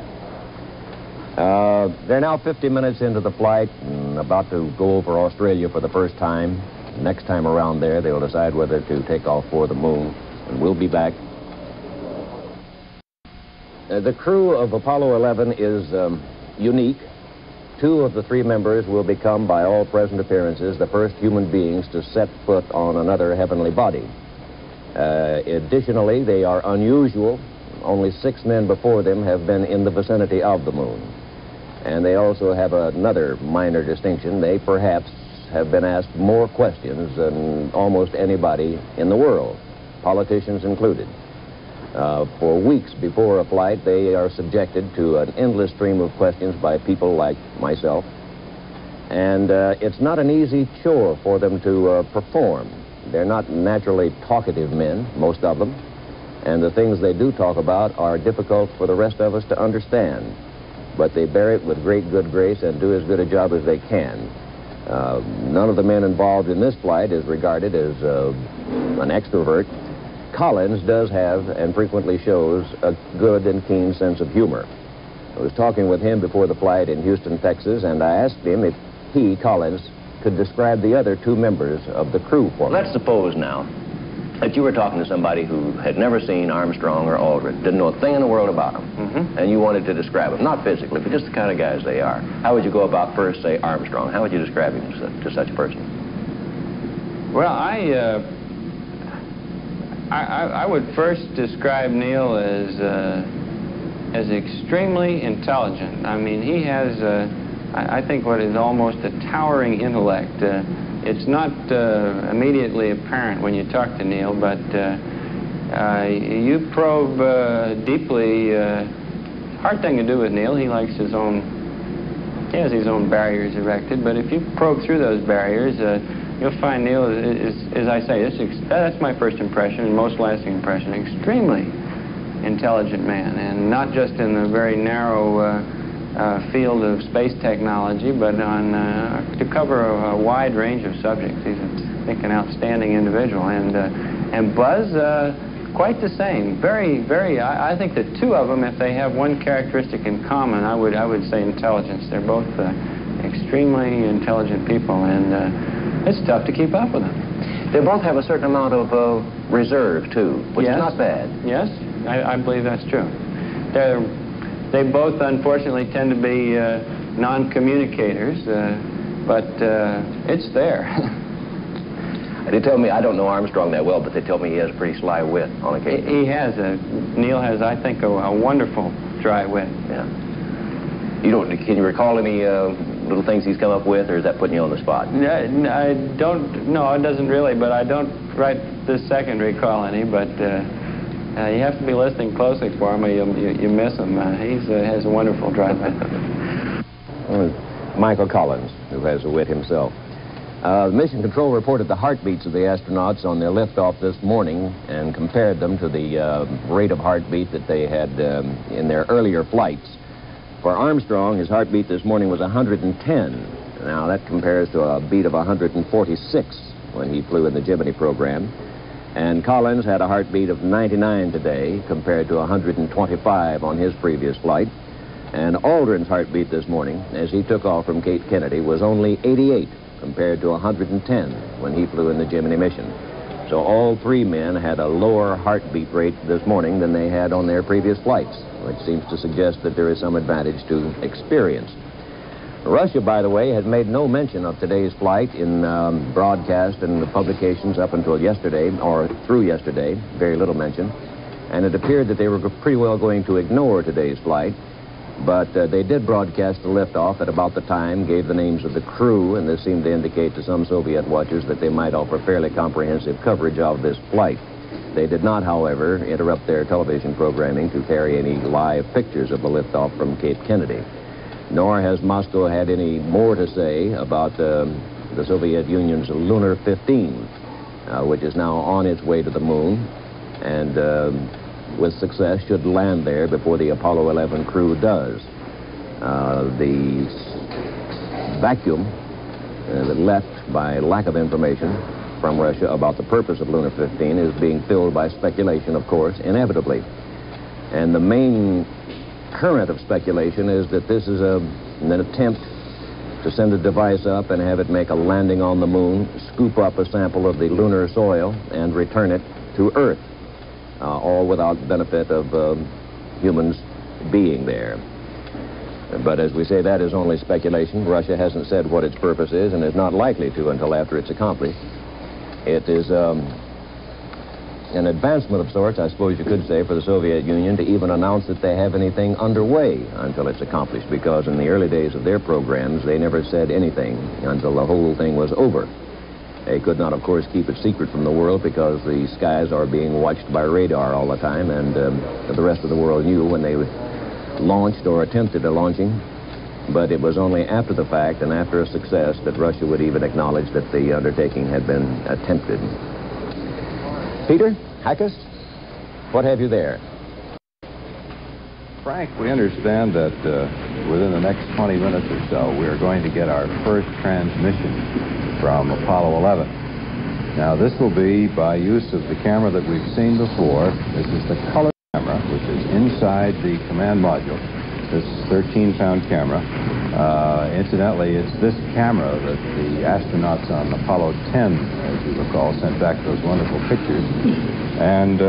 They're now 50 minutes into the flight and about to go over Australia for the first time. Next time around there, they'll decide whether to take off for the moon. And we'll be back. The crew of Apollo 11 is unique. 2 of the 3 members will become, by all present appearances, the first human beings to set foot on another heavenly body. Additionally, they are unusual. Only 6 men before them have been in the vicinity of the moon. And they also have another minor distinction. They perhaps have been asked more questions than almost anybody in the world, politicians included. For weeks before a flight, they are subjected to an endless stream of questions by people like myself. And it's not an easy chore for them to perform. They're not naturally talkative men, most of them. And the things they do talk about are difficult for the rest of us to understand. But they bear it with great good grace and do as good a job as they can. None of the men involved in this flight is regarded as an extrovert. Collins does have and frequently shows a good and keen sense of humor. I was talking with him before the flight in Houston, Texas, and I asked him if he, Collins, could describe the other 2 members of the crew for me. Let's suppose now that you were talking to somebody who had never seen Armstrong or Aldrin, didn't know a thing in the world about them, and you wanted to describe them, not physically, but just the kind of guys they are. How would you go about first, say, Armstrong? How would you describe him to such a person? Well, I would first describe Neil as extremely intelligent. I mean, he has, I think, what is almost a towering intellect. It's not immediately apparent when you talk to Neil, but you probe deeply. Hard thing to do with Neil. He likes he has his own barriers erected, but if you probe through those barriers, you'll find Neil is, as I say, that's my first impression and most lasting impression, extremely intelligent man, and not just in the very narrow field of space technology, but to cover a wide range of subjects. He's, I think, an outstanding individual. And Buzz, quite the same. Very, very, I think the 2 of them, if they have one characteristic in common, I would say intelligence. They're both extremely intelligent people, and it's tough to keep up with them. They both have a certain amount of reserve, too, which is not bad. Yes, I believe that's true. They both, unfortunately, tend to be non-communicators, but it's there. They tell me, I don't know Armstrong that well, but they tell me he has a pretty sly wit on occasion. He has. Neil has, I think, a wonderful dry wit. Yeah. Can you recall any little things he's come up with, or is that putting you on the spot? I don't, no, it doesn't really, but I don't right this second recall any, but you have to be listening closely for him, or you miss him. He has a wonderful dry wit. Michael Collins, who has a wit himself. The Mission Control reported the heartbeats of the astronauts on their liftoff this morning and compared them to the rate of heartbeat that they had in their earlier flights. For Armstrong, his heartbeat this morning was 110. Now, that compares to a beat of 146 when he flew in the Gemini program. And Collins had a heartbeat of 99 today compared to 125 on his previous flight. And Aldrin's heartbeat this morning, as he took off from Cape Kennedy, was only 88 compared to 110 when he flew in the Gemini mission. So all three men had a lower heartbeat rate this morning than they had on their previous flights, which seems to suggest that there is some advantage to experience. Russia, by the way, had made no mention of today's flight in broadcast and the publications up until yesterday, or through yesterday, very little mention. And it appeared that they were pretty well going to ignore today's flight. But they did broadcast the liftoff at about the time, gave the names of the crew, and this seemed to indicate to some Soviet watchers that they might offer fairly comprehensive coverage of this flight. They did not, however, interrupt their television programming to carry any live pictures of the liftoff from Cape Kennedy. Nor has Moscow had any more to say about the Soviet Union's Lunar 15, which is now on its way to the moon, and with success should land there before the Apollo 11 crew does. The vacuum that left by lack of information from Russia about the purpose of Lunar 15 is being filled by speculation, of course, inevitably. And the main current of speculation is that this is an attempt to send a device up and have it make a landing on the moon, scoop up a sample of the lunar soil, and return it to Earth. All without benefit of humans being there. But as we say, that is only speculation. Russia hasn't said what its purpose is and is not likely to until after it's accomplished. It is an advancement of sorts, I suppose you could say, for the Soviet Union to even announce that they have anything underway until it's accomplished, because in the early days of their programs, they never said anything until the whole thing was over. They could not, of course, keep it secret from the world because the skies are being watched by radar all the time, and the rest of the world knew when they launched or attempted a launching. But it was only after the fact and after a success that Russia would even acknowledge that the undertaking had been attempted. Peter Hackus, what have you there? Frank, we understand that within the next 20 minutes or so, we are going to get our first transmission from Apollo 11. Now, this will be by use of the camera that we've seen before. This is the color camera, which is inside the command module. This 13-pound camera. Incidentally, it's this camera that the astronauts on Apollo 10, as you recall, sent back those wonderful pictures. And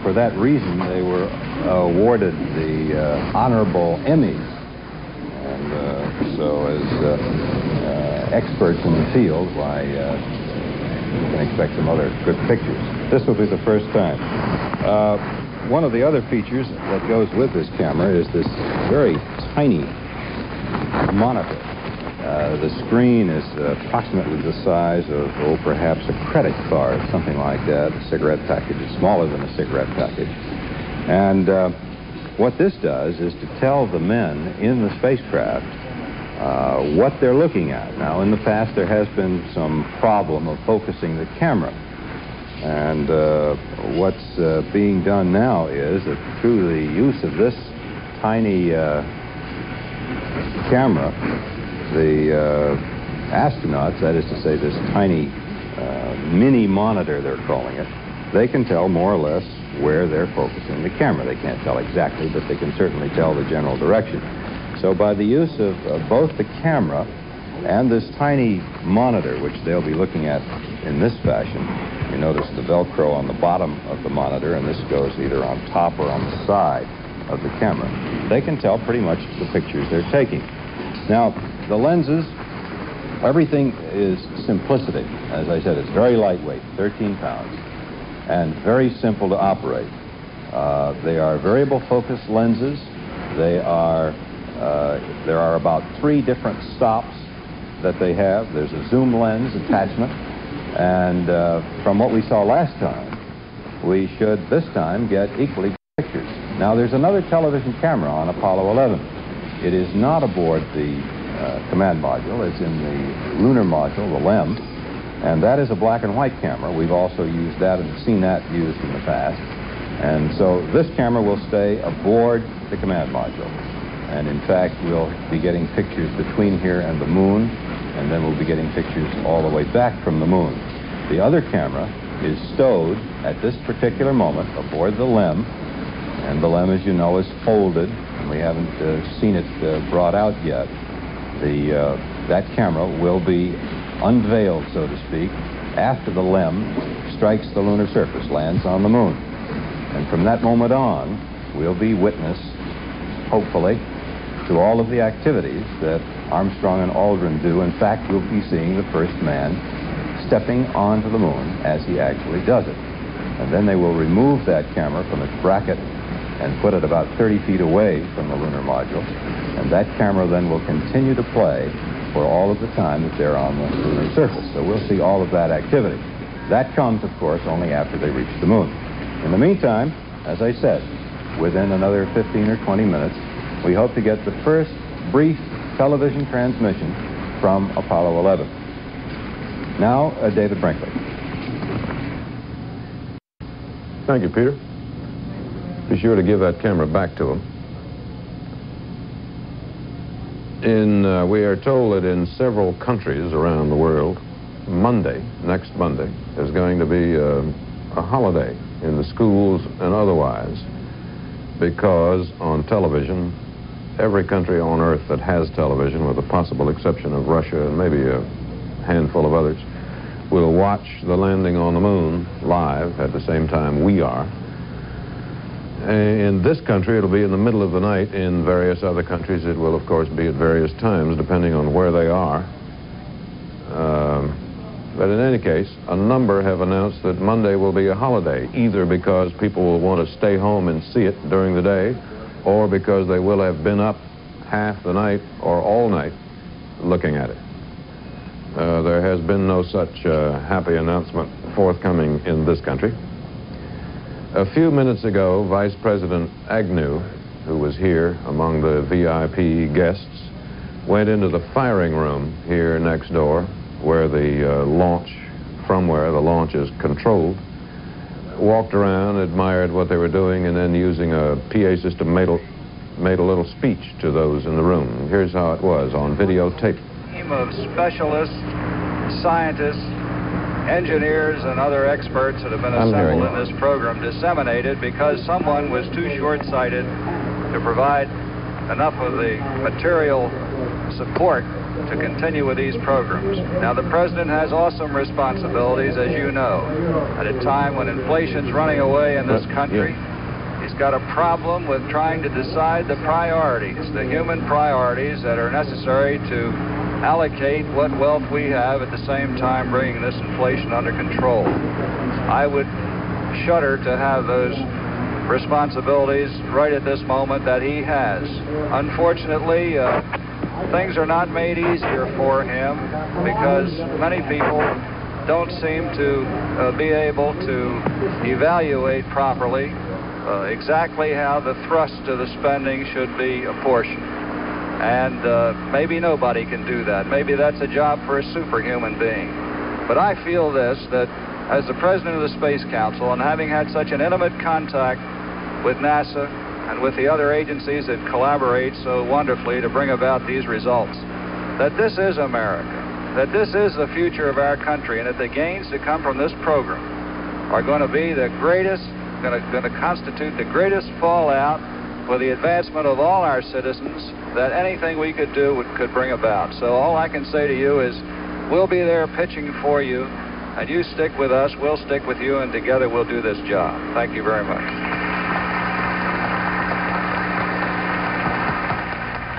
for that reason, they were awarded the honorable Emmys. And so as experts in the field, why, you can expect some other good pictures. This will be the first time. One of the other features that goes with this camera is this very tiny monitor. The screen is approximately the size of, perhaps a credit card, something like that. A cigarette package is smaller than a cigarette package. And what this does is to tell the men in the spacecraft what they're looking at. Now, in the past, there has been some problem of focusing the camera. And what's being done now is that through the use of this tiny camera, the astronauts, that is to say this tiny mini monitor, they're calling it, they can tell more or less where they're focusing the camera. They can't tell exactly, but they can certainly tell the general direction. So by the use of both the camera and this tiny monitor, which they'll be looking at in this fashion, you notice the Velcro on the bottom of the monitor, and this goes either on top or on the side of the camera. They can tell pretty much the pictures they're taking. Now, the lenses, everything is simplicity. As I said, it's very lightweight, 13 pounds, and very simple to operate. They are variable focus lenses. They are there are about 3 different stops that they have. There's a zoom lens attachment, and from what we saw last time, we should this time get equally good pictures. Now, there's another television camera on Apollo 11. It is not aboard the command module. It's in the lunar module, the LEM, and that is a black and white camera. We've also used that and seen that used in the past. And so this camera will stay aboard the command module. And in fact, we'll be getting pictures between here and the moon, and then we'll be getting pictures all the way back from the moon. The other camera is stowed at this particular moment aboard the LEM, and the LEM, as you know, is folded and we haven't seen it brought out yet, that camera will be unveiled, so to speak, after the LEM strikes the lunar surface, lands on the moon. And from that moment on, we'll be witness, hopefully, to all of the activities that Armstrong and Aldrin do. In fact, we'll be seeing the first man stepping onto the moon as he actually does it. And then they will remove that camera from its bracket and put it about 30 feet away from the lunar module. And that camera then will continue to play for all of the time that they're on the lunar surface. So we'll see all of that activity. That comes, of course, only after they reach the moon. In the meantime, as I said, within another 15 or 20 minutes, we hope to get the first brief television transmission from Apollo 11. Now, David Brinkley. Thank you, Peter. Be sure to give that camera back to him. We are told that in several countries around the world, Monday, next Monday, is going to be a holiday in the schools and otherwise, because on television, every country on Earth that has television, with the possible exception of Russia and maybe a handful of others, will watch the landing on the moon live at the same time we are. In this country, it'll be in the middle of the night. In various other countries, it will, of course, be at various times, depending on where they are. But in any case, a number have announced that Monday will be a holiday, either because people will want to stay home and see it during the day, or because they will have been up half the night or all night looking at it. There has been no such happy announcement forthcoming in this country. A few minutes ago, Vice President Agnew, who was here among the VIP guests, went into the firing room here next door, where the where the launch is controlled, walked around, admired what they were doing, and then using a PA system made a little speech to those in the room. Here's how it was on videotape. A team of specialists, scientists, engineers, and other experts that have been assembled in this program disseminated because someone was too short-sighted to provide enough of the material support to continue with these programs. Now, the President has awesome responsibilities, as you know, at a time when inflation's running away in this country. He's got a problem with trying to decide the priorities, the human priorities that are necessary to allocate what wealth we have, at the same time bringing this inflation under control. I would shudder to have those responsibilities right at this moment that he has. Unfortunately, things are not made easier for him because many people don't seem to be able to evaluate properly exactly how the thrust of the spending should be apportioned. And maybe nobody can do that. Maybe that's a job for a superhuman being. But I feel this, that as the President of the Space Council, and having had such an intimate contact with NASA and with the other agencies that collaborate so wonderfully to bring about these results, that this is America, that this is the future of our country, and that the gains that come from this program are going to be the greatest, going to constitute the greatest fallout for the advancement of all our citizens that anything we could do could bring about. So all I can say to you is we'll be there pitching for you, and you stick with us, we'll stick with you, and together we'll do this job. Thank you very much.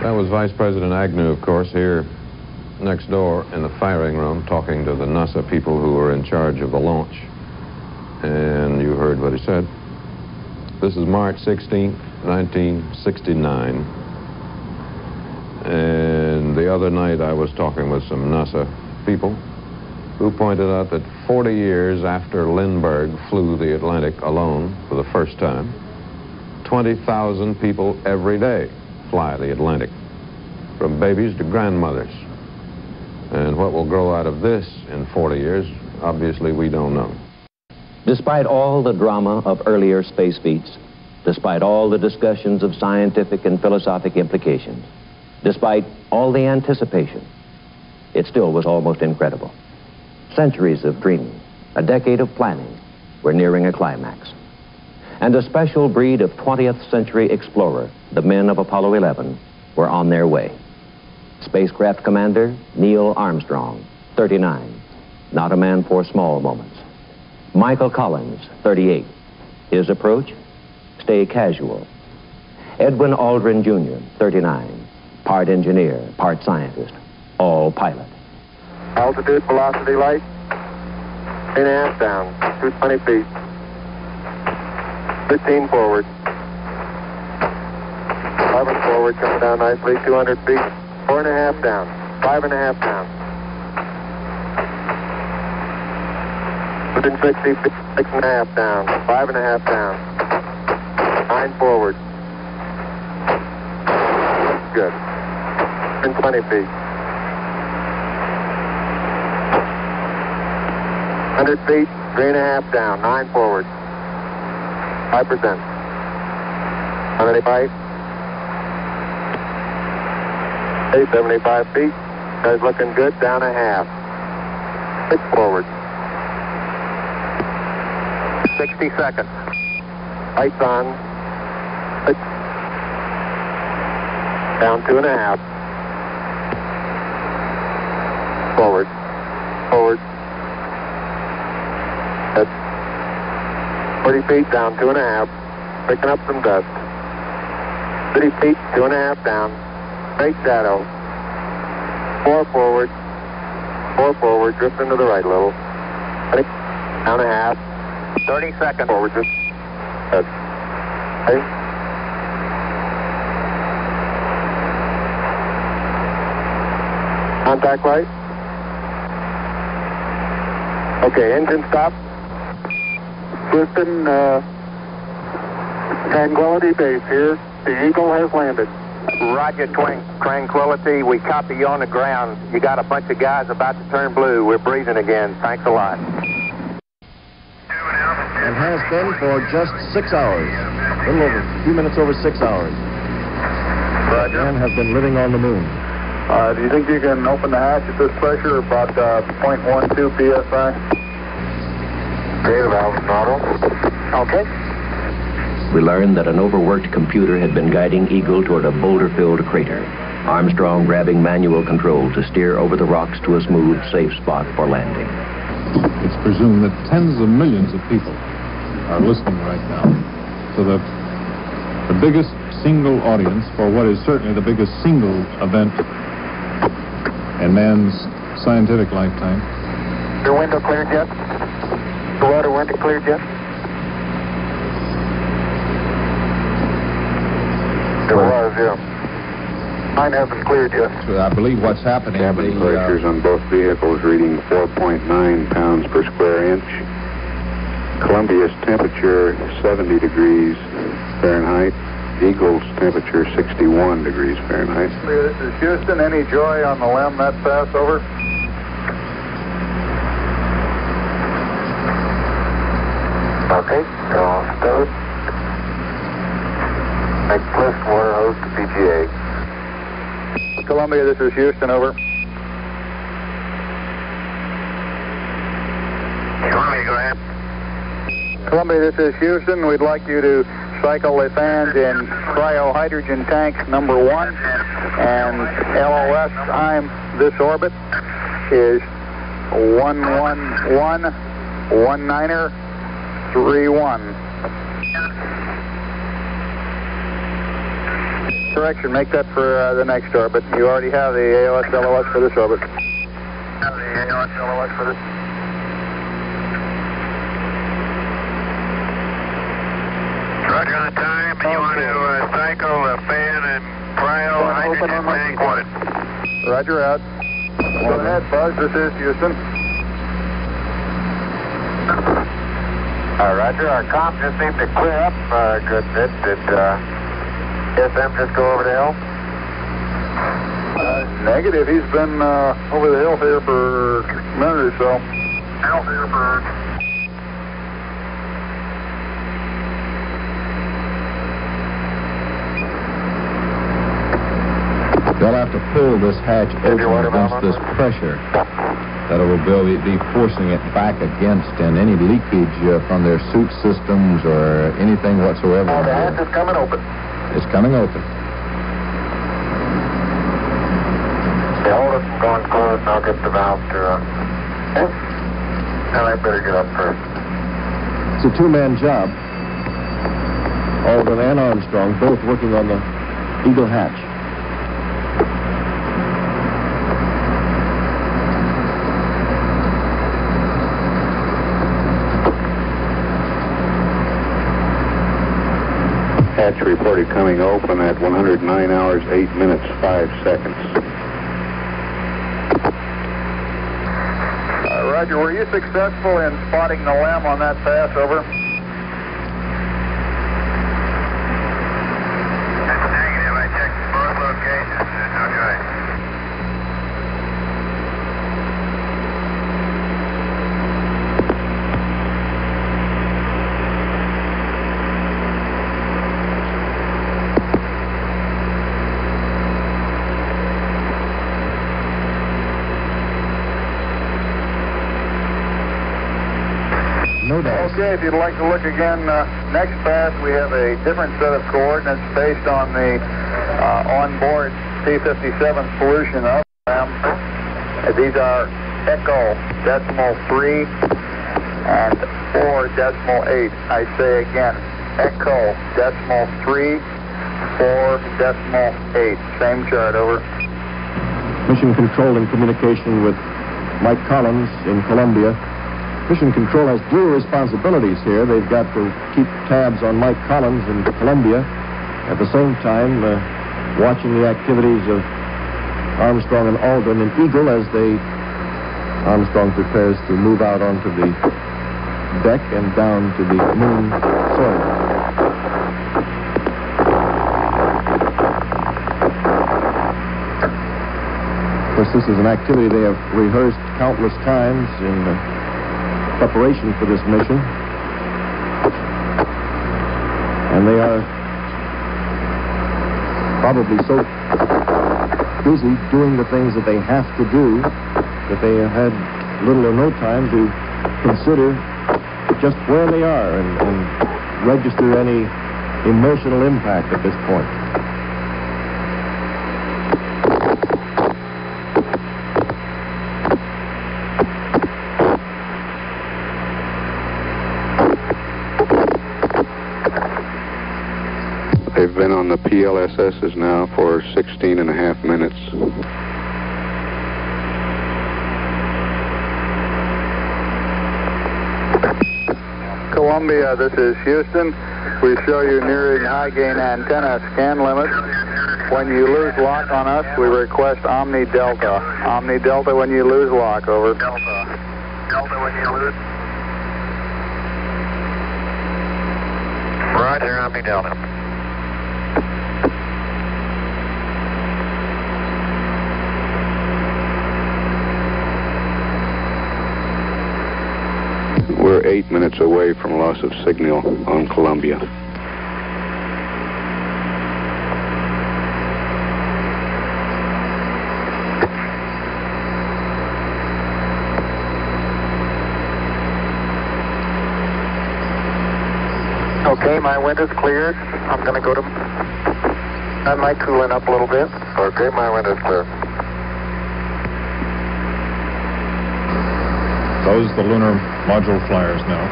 That was Vice President Agnew, of course, here next door in the firing room, talking to the NASA people who were in charge of the launch. And you heard what he said. This is March 16th, 1969. And the other night I was talking with some NASA people who pointed out that 40 years after Lindbergh flew the Atlantic alone for the first time, 20,000 people every day fly the Atlantic, from babies to grandmothers. And what will grow out of this in 40 years, obviously we don't know. Despite all the drama of earlier space feats, despite all the discussions of scientific and philosophic implications, despite all the anticipation, it still was almost incredible. Centuries of dreaming, a decade of planning, were nearing a climax. and a special breed of 20th century explorer, the men of Apollo 11, were on their way. Spacecraft Commander Neil Armstrong, 39, not a man for small moments. Michael Collins, 38. His approach? Stay casual. Edwin Aldrin Jr., 39, part engineer, part scientist, all pilot. Altitude, velocity, light. 8.5 down, 220 feet. 15 forward. 11 forward, coming down nicely, 200 feet. 4.5 down, 5.5 down. Within 60 feet, 6.5 down, 5.5 down. 9 forward. Good. In 20 feet. 100 feet, 3.5 down, 9 forward. 5%. How many feet? 75 feet. Guys looking good, down a half. 6 forward. 60 seconds. Lights on. 6. Down 2.5. Forward. Forward. That's 40 feet down 2.5. Picking up some dust. 30 feet, 2.5 down. Straight shadow. 4 forward. 4 forward. Drifting to the right a little. Down a half. 30 seconds. Forward. Just. Okay. Contact light. Okay, engine stop. Houston, Tranquility Base here. The Eagle has landed. Roger, Tranquility. We copy you on the ground. You got a bunch of guys about to turn blue. We're breathing again. Thanks a lot. And has been for just 6 hours. A little over, a few minutes over 6 hours. Roger. And have been living on the moon. Do you think you can open the hatch at this pressure, about 0.12 psi? Okay, the valve's throttle. Okay. We learned that an overworked computer had been guiding Eagle toward a boulder-filled crater. Armstrong grabbing manual control to steer over the rocks to a smooth, safe spot for landing. It's presumed that tens of millions of people are listening right now to the biggest single audience for what is certainly the biggest single event in man's scientific lifetime. Your window cleared yet? The water window cleared yet? It was, yeah. Mine hasn't cleared yet. I believe what's happening... Cabin pressures on both vehicles reading 4.9 pounds per square inch. Columbia's temperature 70 degrees Fahrenheit. Eagle's temperature 61 degrees Fahrenheit. This is Houston. Any joy on the limb that pass over? Okay, stowed. Make plus water hose to PGA. Columbia, this is Houston, over. Columbia, go ahead. Columbia, this is Houston. We'd like you to cycle the fans in cryo-hydrogen tank number 1, and LOS time this orbit is 111-19er-31. Correction, make that for the next orbit. You already have the ALS LOS for this orbit. Have the ALS LOS for this. Roger on time, and you want to cycle the fan and cryo-hydrogen tank 1. Roger out. Go ahead, Buzz. This is Houston. Roger. Our comms just seemed to clear up a good bit. Did SM just go over the hill? Negative. He's been over the hill here for a minute or so. Hill here for... They'll have to pull this hatch open against this pressure. that it will be forcing it back against, and any leakage from their suit systems or anything whatsoever. The hatch is coming open. It's coming open. Okay, hold it from going closed, and I'll get the valve to, okay? And I better get up first. It's a two-man job. Aldrin and Armstrong both working on the Eagle hatch. Hatch reported coming open at 109 hours, 8 minutes, 5 seconds. Roger, were you successful in spotting the LEM on that pass? Over. Negative. I checked both locations. There's no joint. Okay, if you'd like to look again, next pass we have a different set of coordinates based on the onboard T-57 solution of them. These are Echo decimal 3 and 4.8. I say again, Echo decimal 3, 4.8. Same chart, over. Mission Control in communication with Mike Collins in Columbia. Mission Control has dual responsibilities here. They've got to keep tabs on Mike Collins in Columbia, at the same time watching the activities of Armstrong and Aldrin in Eagle as Armstrong prepares to move out onto the deck and down to the moon soil. Of course, this is an activity they have rehearsed countless times in preparation for this mission, and they are probably so busy doing the things that they have to do that they have had little or no time to consider just where they are and register any emotional impact at this point. They've been on the PLSSs now for 16 and a half minutes. Columbia, this is Houston. We show you nearing high gain antenna scan limit. When you lose lock on us, we request Omni Delta. Omni Delta when you lose lock, over. Delta when you lose. Roger, Omni Delta. We're 8 minutes away from loss of signal on Columbia. Okay, my wind is cleared. I'm going to go to... I might cooling up a little bit. Okay, my wind is clear. Those the lunar module flyers now.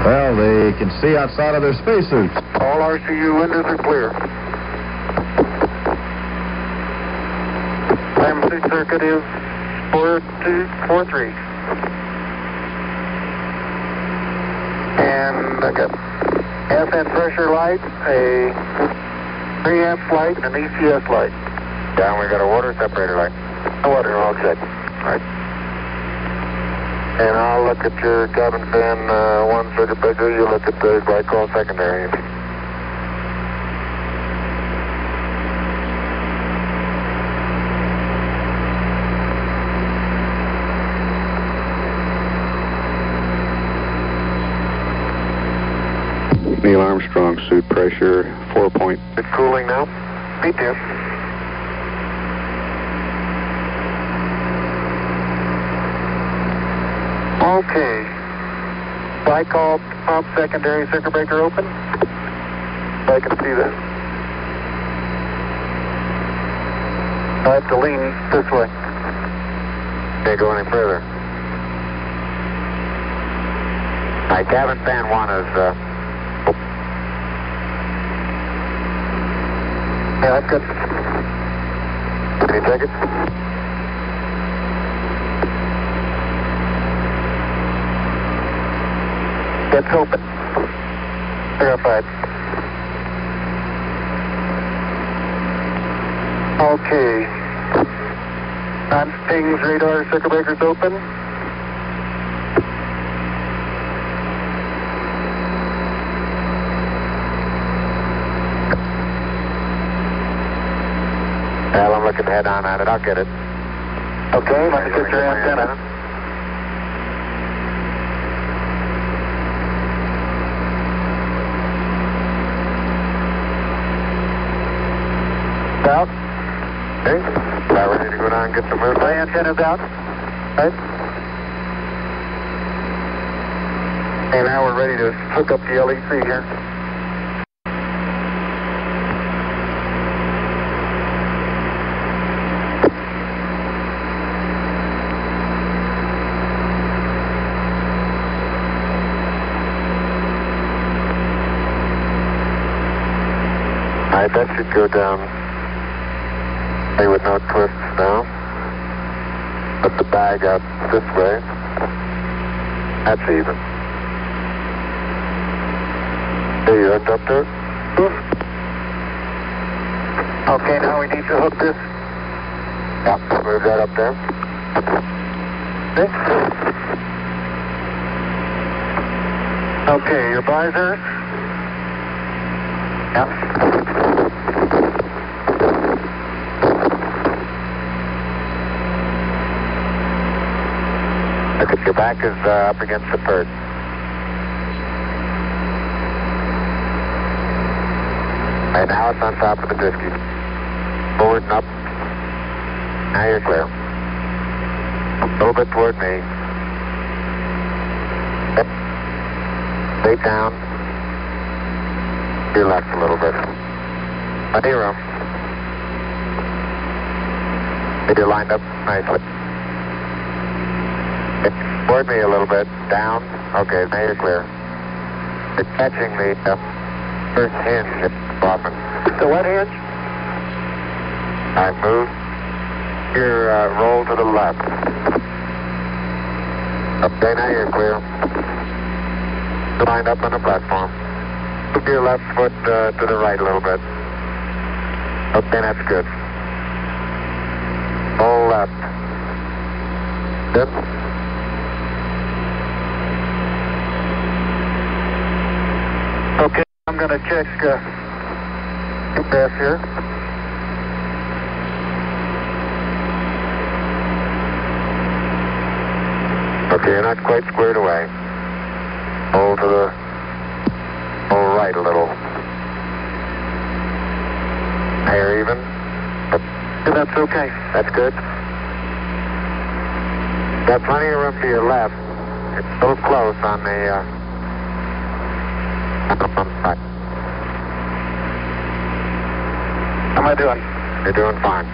Well, they can see outside of their spacesuits. All RCU windows are clear. IMC circuit is 4243. And I got FN pressure light, a 3 amp light, and an ECS light. Yeah, and we got a water separator light. Water, all set. All right. And I'll look at your cabin fan, one circuit breaker. You look at the glycol secondary. Neil Armstrong suit pressure 4 point. It's cooling now. Me too. Okay. I call pump secondary circuit breaker open. I can see that. I have to lean this way. Can't go any further. My cabin fan 1 is, yeah, that's good. Can you check it? It's open. Verified. Okay. Non-pings radar circuit breakers open. Well, I'm looking head on at it. I'll get it. Okay, let me get your antenna. Out. Okay. About ready to go down and get some movement. My antenna's out. Right. Okay, now we're ready to hook up the LEC here. All right, that should go down. They would no twists now. Put the bag out this way. That's even. There you hooked up to it. Okay, now we need to hook this. Yeah, move that up there. This. Okay, your visor. Yeah. Look at your back is up against the bird. Right now it's on top of the disky. Forward and up. Now you're clear. A little bit toward me. Stay down. Your left a little bit. Plenty of room. Get you lined up nicely. Toward me a little bit. Down. Okay, now you're clear. It's catching the first hinge often. The what hinge? All right, move. Here, roll to the left. Okay, now you're clear. Lined up on the platform. Move your left foot to the right a little bit. Okay, that's good. All left. Good. Okay, I'm going to check pass here. Okay, you're not quite squared away. Hold to the right a little. Hair even. That's okay. That's good. Got plenty of room to your left. It's so close on the side. How am I doing? You're doing fine.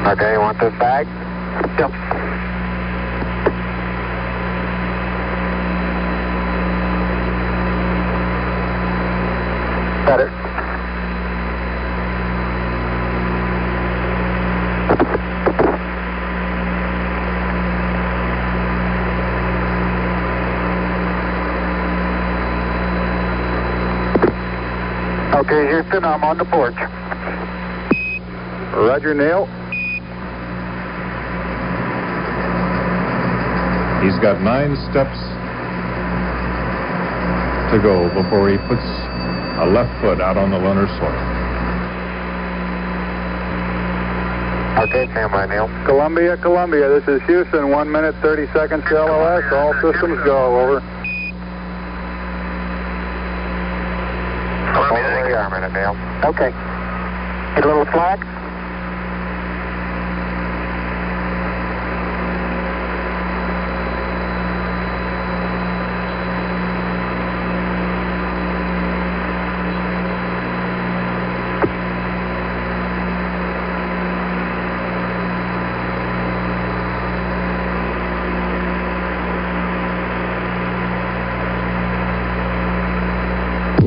Okay, you want this bag? Yep. Better. Okay, Houston, I'm on the porch. Roger, Neil. He's got 9 steps to go before he puts a left foot out on the lunar soil. Okay, stand by, Neil. Columbia, this is Houston, 1 minute, 30 seconds to LOS. All systems go, over. Columbia, there you are, minute, Neil. Okay. Get a little slack.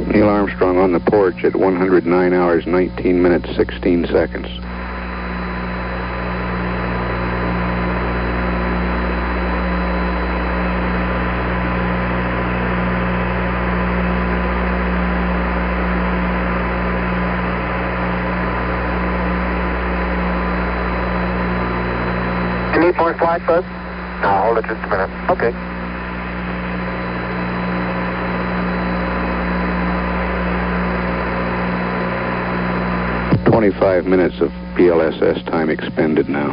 Neil Armstrong on the porch at 109 hours, 19 minutes, 16 seconds. You need more slack, Buzz? No, hold it just a minute. Okay. 25 minutes of PLSS time expended now.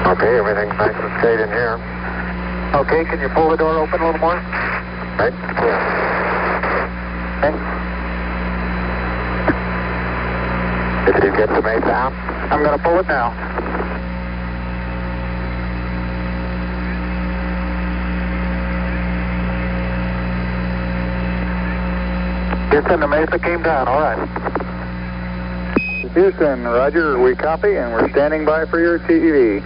Okay, everything's nice and straight in here. Okay, can you pull the door open a little more? Right? Yeah. Okay. Did you get the main down? I'm going to pull it now. Houston, the Mesa came down, all right. Houston, roger, we copy, and we're standing by for your TEV.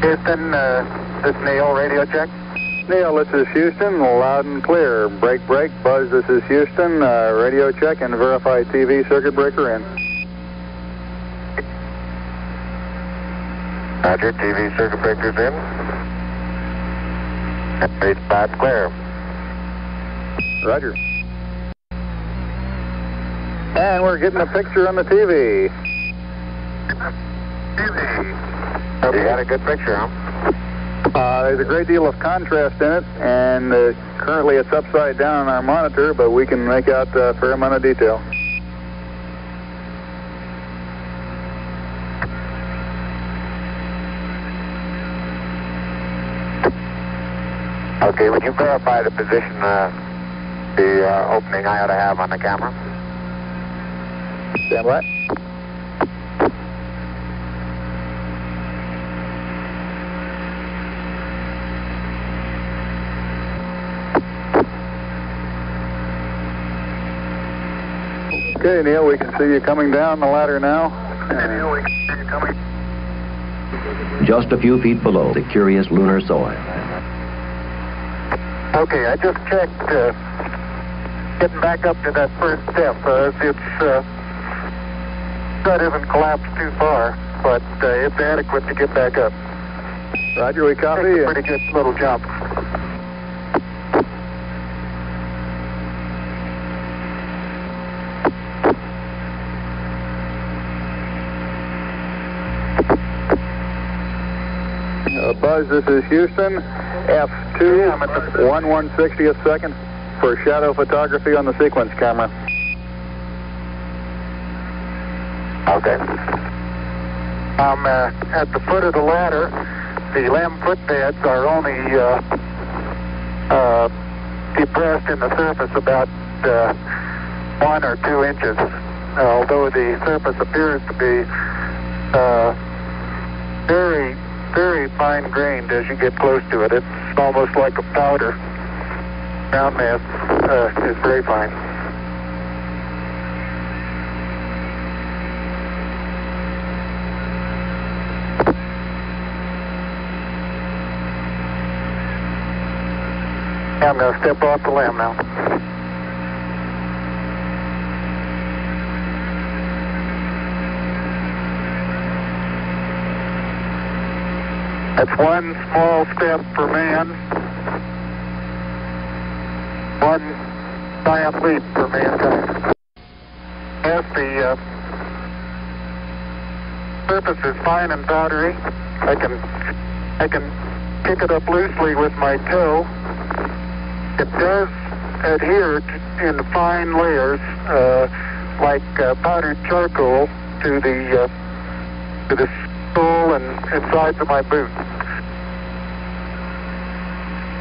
Houston, this is Neil, radio check. Neil, this is Houston, loud and clear. Break. Buzz, this is Houston, radio check and verify TV circuit breaker in. Roger, TV circuit breaker's in. Read 5 clear. Roger. And we're getting a picture on the TV. You got a good picture, huh? There's a great deal of contrast in it, and currently it's upside down on our monitor, but we can make out a fair amount of detail. Okay, would you verify the position, the opening I ought to have on the camera? Stand by. Okay, Neil, we can see you coming down the ladder now. Neil, we can see you coming. Just a few feet below the curious lunar soil. Okay, I just checked, getting back up to that first step. That isn't collapsed too far, but it's adequate to get back up. Roger, we copy. It's a pretty good little jump. Buzz, this is Houston, F2, 1/160th second for shadow photography on the sequence camera. Okay. I'm at the foot of the ladder. The LEM footbeds are only depressed in the surface about 1 or 2 inches, although the surface appears to be very, very fine-grained as you get close to it. It's almost like a powder. Ground mass is very fine. I'm going to step off the LEM now. That's one small step for man, one giant leap for mankind. As the surface is fine and powdery. I can pick it up loosely with my toe. It does adhere in fine layers, like powdered charcoal, to the sole and sides of my boot.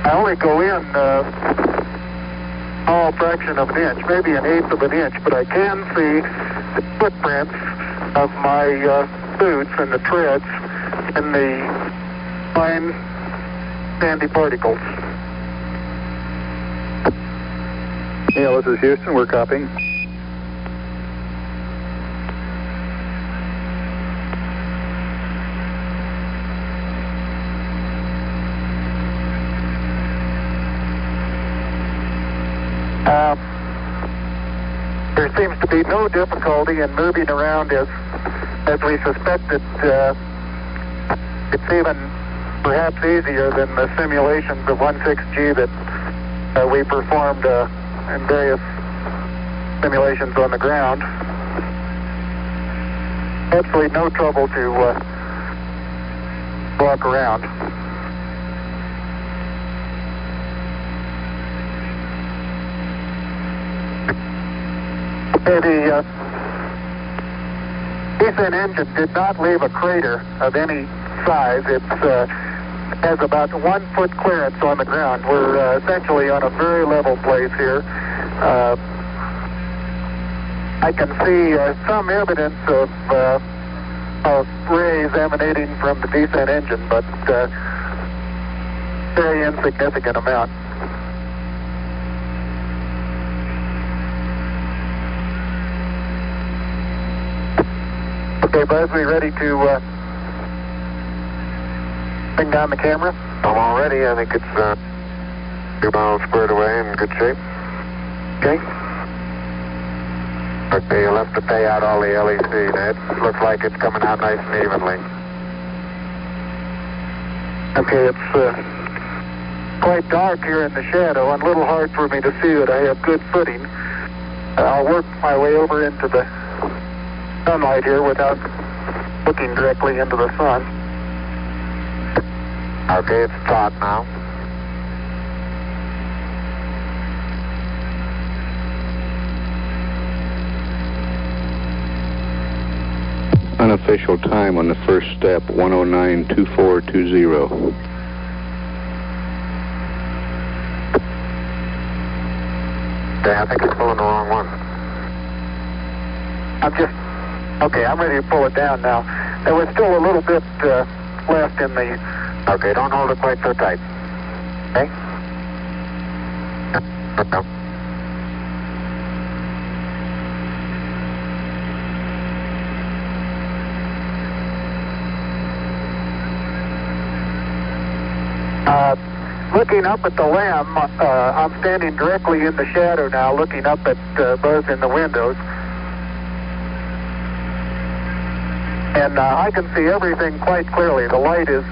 I only go in a small fraction of an inch, maybe an eighth of an inch, but I can see the footprints of my boots and the treads in the fine sandy particles. Neil, this is Houston. We're copying. There seems to be no difficulty in moving around as we suspected. It's even perhaps easier than the simulations of 16G that we performed in various simulations on the ground. Absolutely no trouble to walk around. The descent engine did not leave a crater of any size. It has about 1 foot clearance on the ground. We're essentially on a very level place here. I can see some evidence of rays emanating from the descent engine, but very insignificant amount. Okay, Buzz, we ready to bring down the camera? I'm all ready. I think it's 2 miles squared away in good shape. Okay. Okay, you'll have to pay out all the LEC, Ned. Looks like it's coming out nice and evenly. Okay, it's quite dark here in the shadow and a little hard for me to see that I have good footing. I'll work my way over into the sunlight here without looking directly into the sun. Okay, it's taut now. Unofficial time on the first step, 109.2420. Okay, I think you're pulling the wrong one. Okay, I'm ready to pull it down now. There was still a little bit left in the... Okay, don't hold it quite so tight. Okay? Okay. Looking up at the LEM, I'm standing directly in the shadow now, looking up at Buzz in the windows. And I can see everything quite clearly. The light is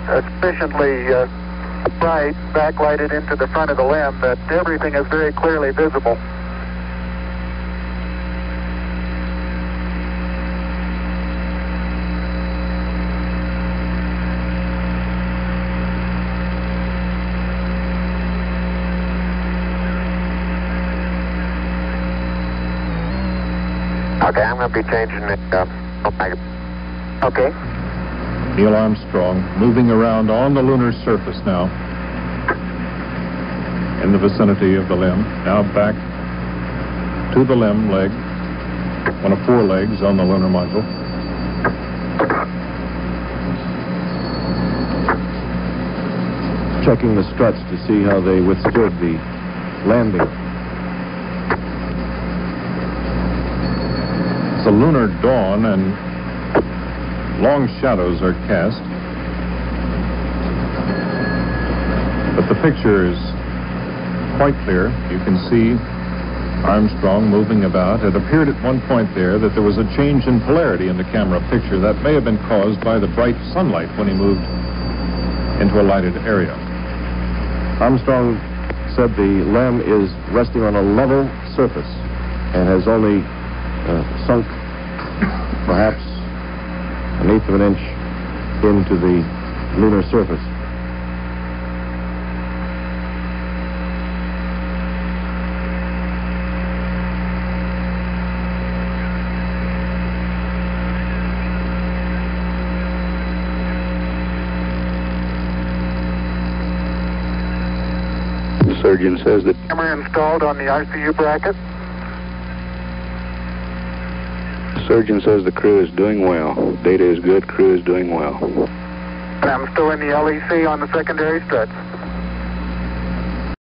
sufficiently bright, backlighted into the front of the LEM, that everything is very clearly visible. Okay, I'm going to be changing it up. Okay. Neil Armstrong moving around on the lunar surface now, in the vicinity of the LEM. Now back to the LEM leg, one of 4 legs on the lunar module. Checking the struts to see how they withstood the landing. It's a lunar dawn and long shadows are cast. But the picture is quite clear. You can see Armstrong moving about. It appeared at one point there that there was a change in polarity in the camera picture. That may have been caused by the bright sunlight when he moved into a lighted area. Armstrong said the LEM is resting on a level surface and has only sunk perhaps an eighth of an inch into the lunar surface. The surgeon says that Camera installed on the ICU bracket. the surgeon says the crew is doing well. Data is good, crew is doing well. I'm still in the LEC on the secondary stretch.